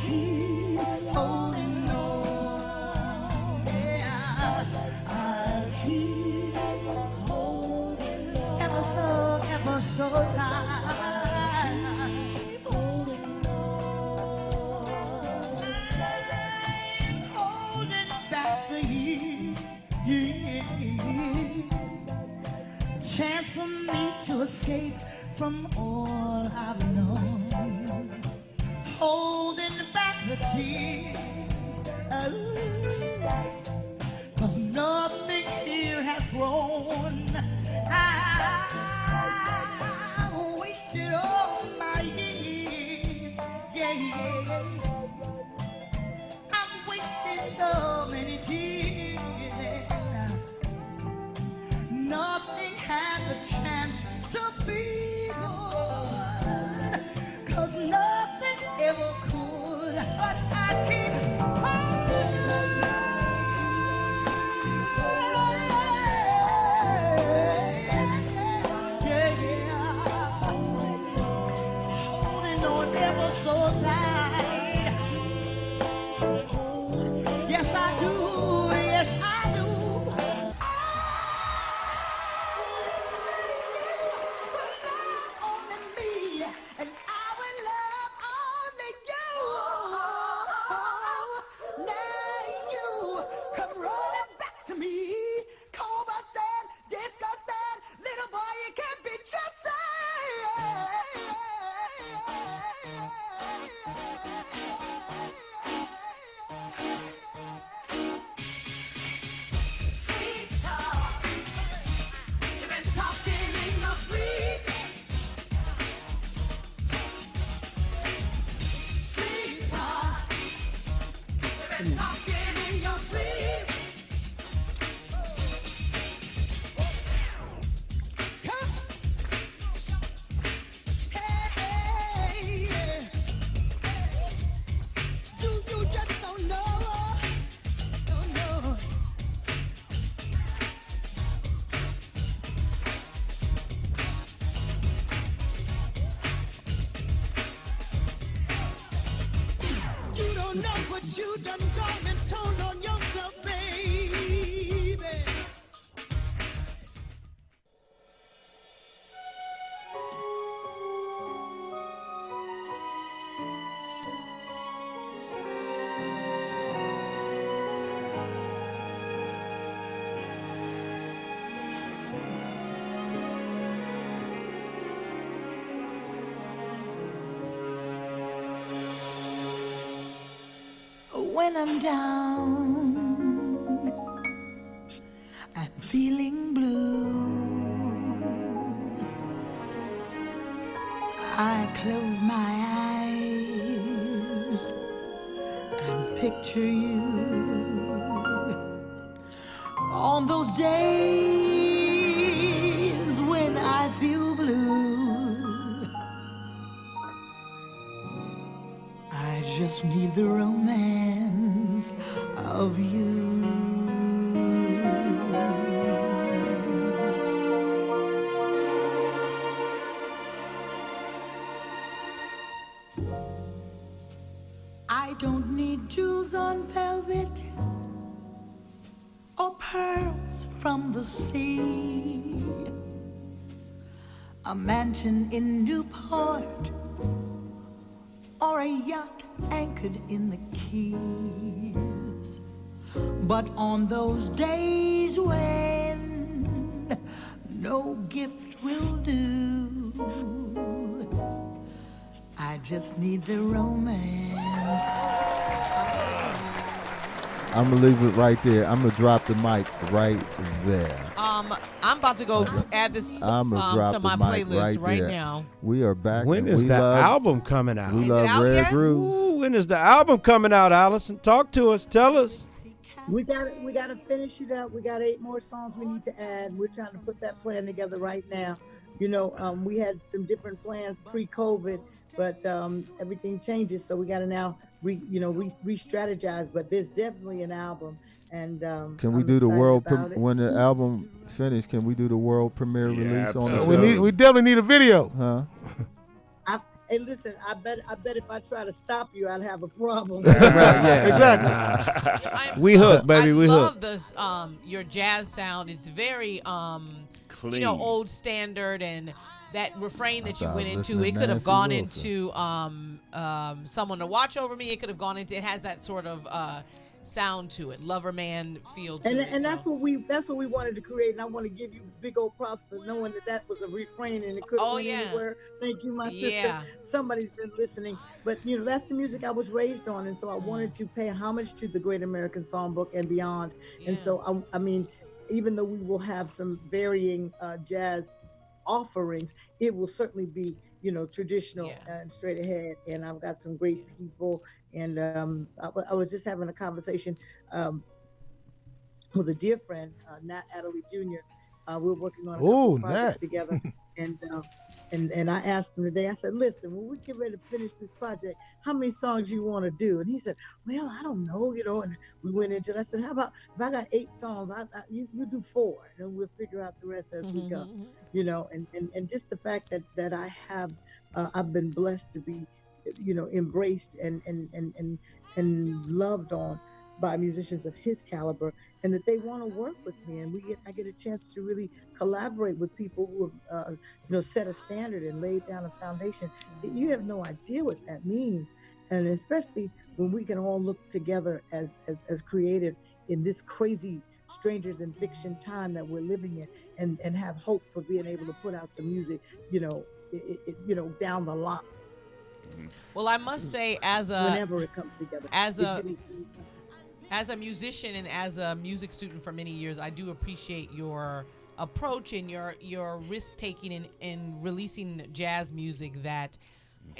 keep holding on. Yeah, I keep holding on. Ever so tight. Keep holding on. Holding back the years. Chance for me to escape from all I've known. Holding back the tears. Oh, 'cause nothing here has grown. I've wasted all my years. Yeah, yeah. I've wasted so many tears. Nothing had the chance to be good. 'Cause nothing ever could. But I keep holding on ever so tight. Yes, I do. Yes, I do. Only me, and I will love only you. Now you come running back to me. Cold busted, disgusted, little boy, you can't be trusted. Sweetheart, you've been talking in your sleep. Sweetheart, you've been talking in your sleep. Hey, yeah. You just don't know. Don't know. You don't know what you done gone and told on yourself, baby. When I'm down and feeling blue, I close my eyes and picture you. On those days when I feel blue, I just need the romance of you. I don't need jewels on velvet or pearls miles from the sea, a mansion in Newport, or a yacht anchored in the Keys. But on those days when no gift will do, I just need the romance. I'm gonna leave it right there. I'm gonna drop the mic right there. I'm about to go add this I'm gonna drop to the my mic playlist right there. now. We are back. When and is we that love, album coming out? We Is love it out Rare yet? Grooves. Ooh, when is the album coming out, Alyson? Talk to us. Tell us. We got to finish it up. We got 8 more songs we need to add. We're trying to put that plan together right now. You know, we had some different plans pre-COVID, but everything changes, so we got to now re-strategize. But there's definitely an album, and Can we I'm do the excited world about it. when the album finished? Can we do the world premiere release on the show? We definitely need a video. Huh? Hey, listen, I bet if I try to stop you, I'd have a problem. Exactly. We hooked, baby. I We love hooked. this your jazz sound. It's very Clean. old standard, and that refrain that you thought went I was into, listening it to could have Nancy gone Wilson. into Someone to Watch Over Me. It could have gone into, it has that sort of sound to it, Lover Man feel to it. And that's what we wanted to create, and I want to give you big old props for knowing that was a refrain and it could have went anywhere. Thank you, my sister. Yeah. Somebody's been listening, but that's the music I was raised on, and so I wanted to pay homage to the Great American Songbook and beyond. And so I mean, even though we will have some varying jazz offerings, it will certainly be traditional and straight ahead. And I've got some great people, and I was just having a conversation with a dear friend, Nat Adderley Jr. We're working on a couple of projects together, and I asked him today. I said, "Listen, when we get ready to finish this project, how many songs you want to do?" And he said, "Well, I don't know, And we went into it. I said, "How about if I got 8 songs? You do 4, and we'll figure out the rest as we go." And just the fact that I have, I've been blessed to be, embraced and loved on by musicians of his caliber, and that they want to work with me, and I get a chance to really collaborate with people who have set a standard and laid down a foundation. You have no idea what that means, and especially when we can all look together as creatives in this crazy stranger than fiction time that we're living in, and have hope for being able to put out some music down the line. Well, I must say, whenever it comes together, as a musician and as a music student for many years, I do appreciate your approach and your risk taking in releasing jazz music that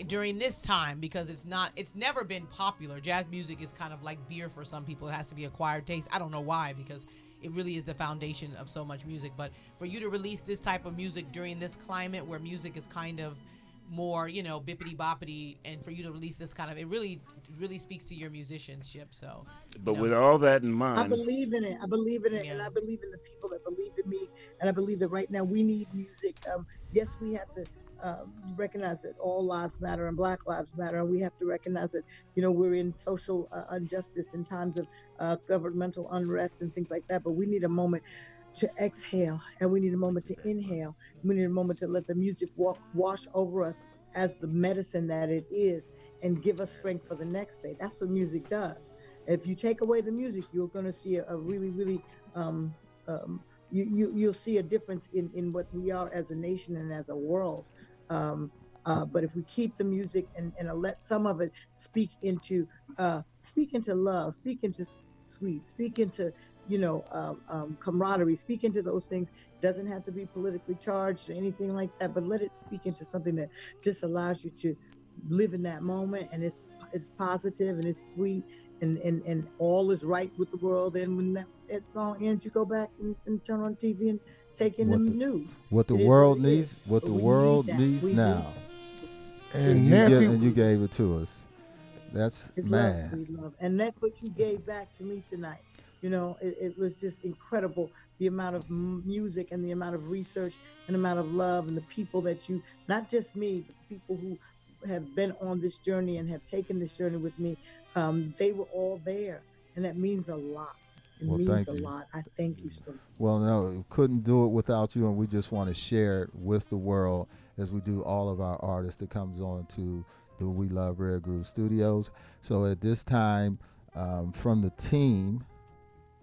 during this time, because it's never been popular. Jazz music is kind of like beer for some people. It has to be acquired taste. I don't know why, because it really is the foundation of so much music. But for you to release this type of music during this climate where music is kind of more, bippity boppity, and for you to release this kind of, it really speaks to your musicianship. So, but with all that in mind, I believe in it. And I believe in the people that believe in me. And I believe that right now we need music. Yes, we have to recognize that all lives matter and Black lives matter, and we have to recognize that we're in social injustice in times of governmental unrest and things like that. But we need a moment to exhale, and we need a moment to inhale. We need a moment to let the music wash over us as the medicine that it is, and give us strength for the next day. That's what music does. If you take away the music, you're going to see a really, really you'll see a difference in what we are as a nation and as a world. But if we keep the music and let some of it speak into love, speak into sweet, speak into camaraderie, speak into those things. It doesn't have to be politically charged or anything like that, but let it speak into something that just allows you to live in that moment, and it's positive and it's sweet, and all is right with the world. And when that song ends, you go back and turn on TV and take in the news. What the world needs, what the world needs now. And Nancy, you gave it to us. That's it's man. Love, sweet love. And that's what you gave back to me tonight. It was just incredible, the amount of music and the amount of research and the amount of love, and the people that you, not just me, but the people who have been on this journey and have taken this journey with me, they were all there, and that means a lot. It Well, means thank a you. lot. I thank you so much. Well, no, couldn't do it without you, and we just want to share it with the world as we do all of our artists that comes on to the We Love Rare Groove Studios. So at this time, from the team,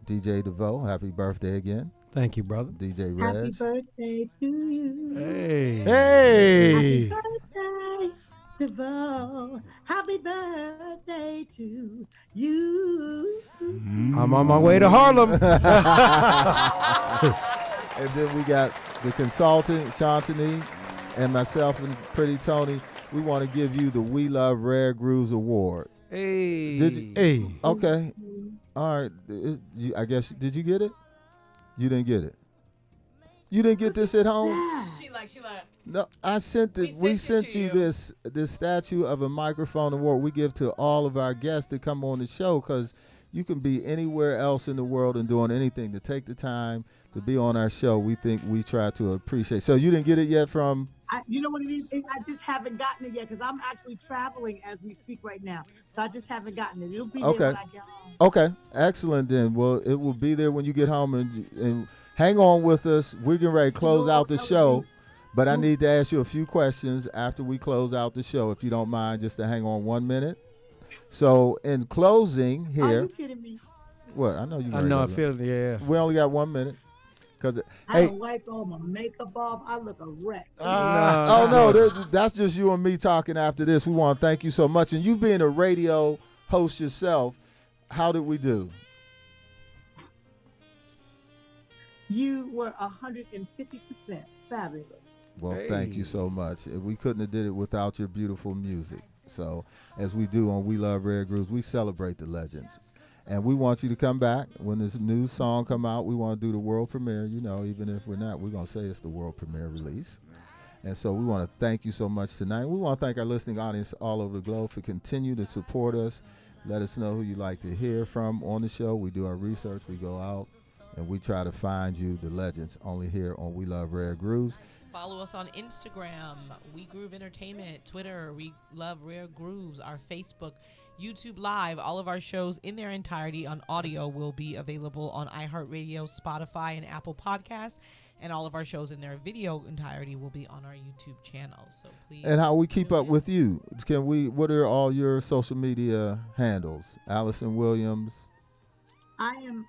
DJ DeVoe, happy birthday again. Thank you, brother. DJ Happy Reg. birthday to you. Hey. Hey. Happy birthday, DeVoe. Happy birthday to you. I'm on my way to Harlem. And then we got the consultant, Shantini, and myself and Pretty Tony. We want to give you the We Love Rare Grooves Award. Hey. Did you? Hey. Okay. All right. I guess, did you get it? You didn't get it. You didn't get this at home? She like. No, I sent it. We sent you this statue of a microphone award we give to all of our guests that come on the show, because you can be anywhere else in the world and doing anything. To take the time to be on our show, we think we try to appreciate. So you didn't get it yet from? You know what it is? I just haven't gotten it yet because I'm actually traveling as we speak right now. So I just haven't gotten it. It'll be there when I get home. Okay, excellent then. Well, it will be there when you get home, and hang on with us. We're getting ready to close out the show, but I need to ask you a few questions after we close out the show, if you don't mind, just to hang on 1 minute. So in closing here. Are you kidding me? What? I know you. I know. I feel. Yeah. We only got 1 minute. Cause I don't wipe all my makeup off. I look a wreck. That's just you and me talking after this. We want to thank you so much. And you being a radio host yourself, how did we do? You were 150% fabulous. Well, thank you so much. We couldn't have did it without your beautiful music. So as we do on We Love Rare Grooves, we celebrate the legends. And we want you to come back when this new song come out. We want to do the world premiere. You know, even if we're not, we're going to say it's the world premiere release. And so we want to thank you so much tonight. We want to thank our listening audience all over the globe for continuing to support us. Let us know who you'd like to hear from on the show. We do our research. We go out, and we try to find you the legends only here on We Love Rare Grooves. Follow us on Instagram, We Groove Entertainment, Twitter, We Love Rare Grooves, our Facebook, YouTube Live. All of our shows in their entirety on audio will be available on iHeartRadio, Spotify, and Apple Podcasts. And all of our shows in their video entirety will be on our YouTube channel. So please. And how we keep up with you? What are all your social media handles? Alyson Williams. I am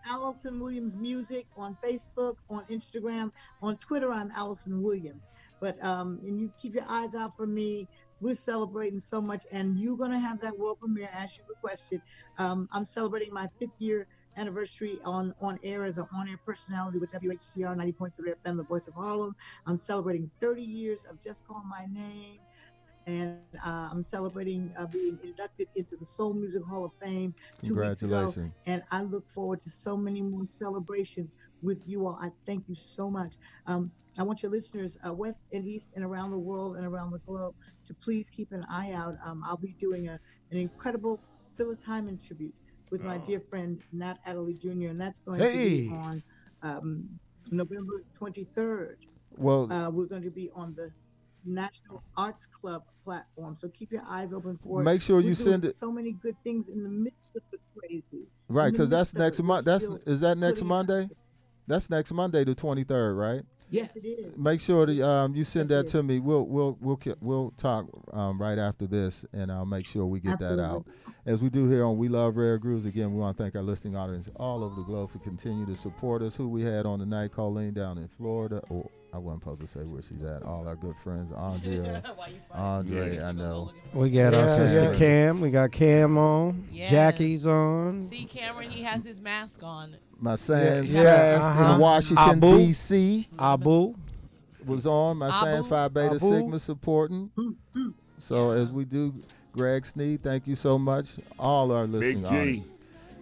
Alyson Williams Music on Facebook, on Instagram, on Twitter. I'm Alyson Williams. But and you keep your eyes out for me. We're celebrating so much, and you're gonna have that world premiere as you requested. I'm celebrating my 5th year anniversary on air as an on-air personality with WHCR 90.3 FM, the voice of Harlem. I'm celebrating 30 years of Just Call My Name. And I'm celebrating being inducted into the Soul Music Hall of Fame 2 weeks ago. Congratulations. And I look forward to so many more celebrations with you all. I thank you so much. I want your listeners west and east and around the world and around the globe to please keep an eye out. I'll be doing an incredible Phyllis Hyman tribute with my dear friend Nat Adderley Jr. And that's going to be on November 23rd. Well, we're going to be on the National Arts Club platform, so keep your eyes open for it. Make sure you send it. So many good things in the midst of the crazy. Right, because that's next month. Is that next Monday? That's next Monday, the 23rd, right? Yes, it is. Make sure that you send that to me. We'll talk right after this, and I'll make sure we get that out. As we do here on We Love Rare Grooves. Again, we want to thank our listening audience all over the globe for continuing to support us. Who we had on tonight, Colleen down in Florida. Oh, I wasn't supposed to say where she's at. All our good friends, Andre, I know. We got our sister Cam. We got Cam on. Yes. Jackie's on. See, Cameron, he has his mask on. My Sans Fast in Washington, D.C. Abu was on. My Sans Phi Beta Sigma supporting. So as we do, Greg Sneed, thank you so much. All our listening audience.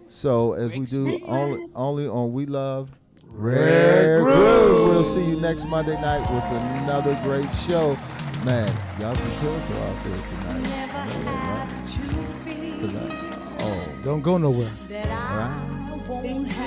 So as we do only on We Love Rare Grooves. We'll see you next Monday night with another great show. Man, y'all some killer out there tonight. Don't go nowhere. All right.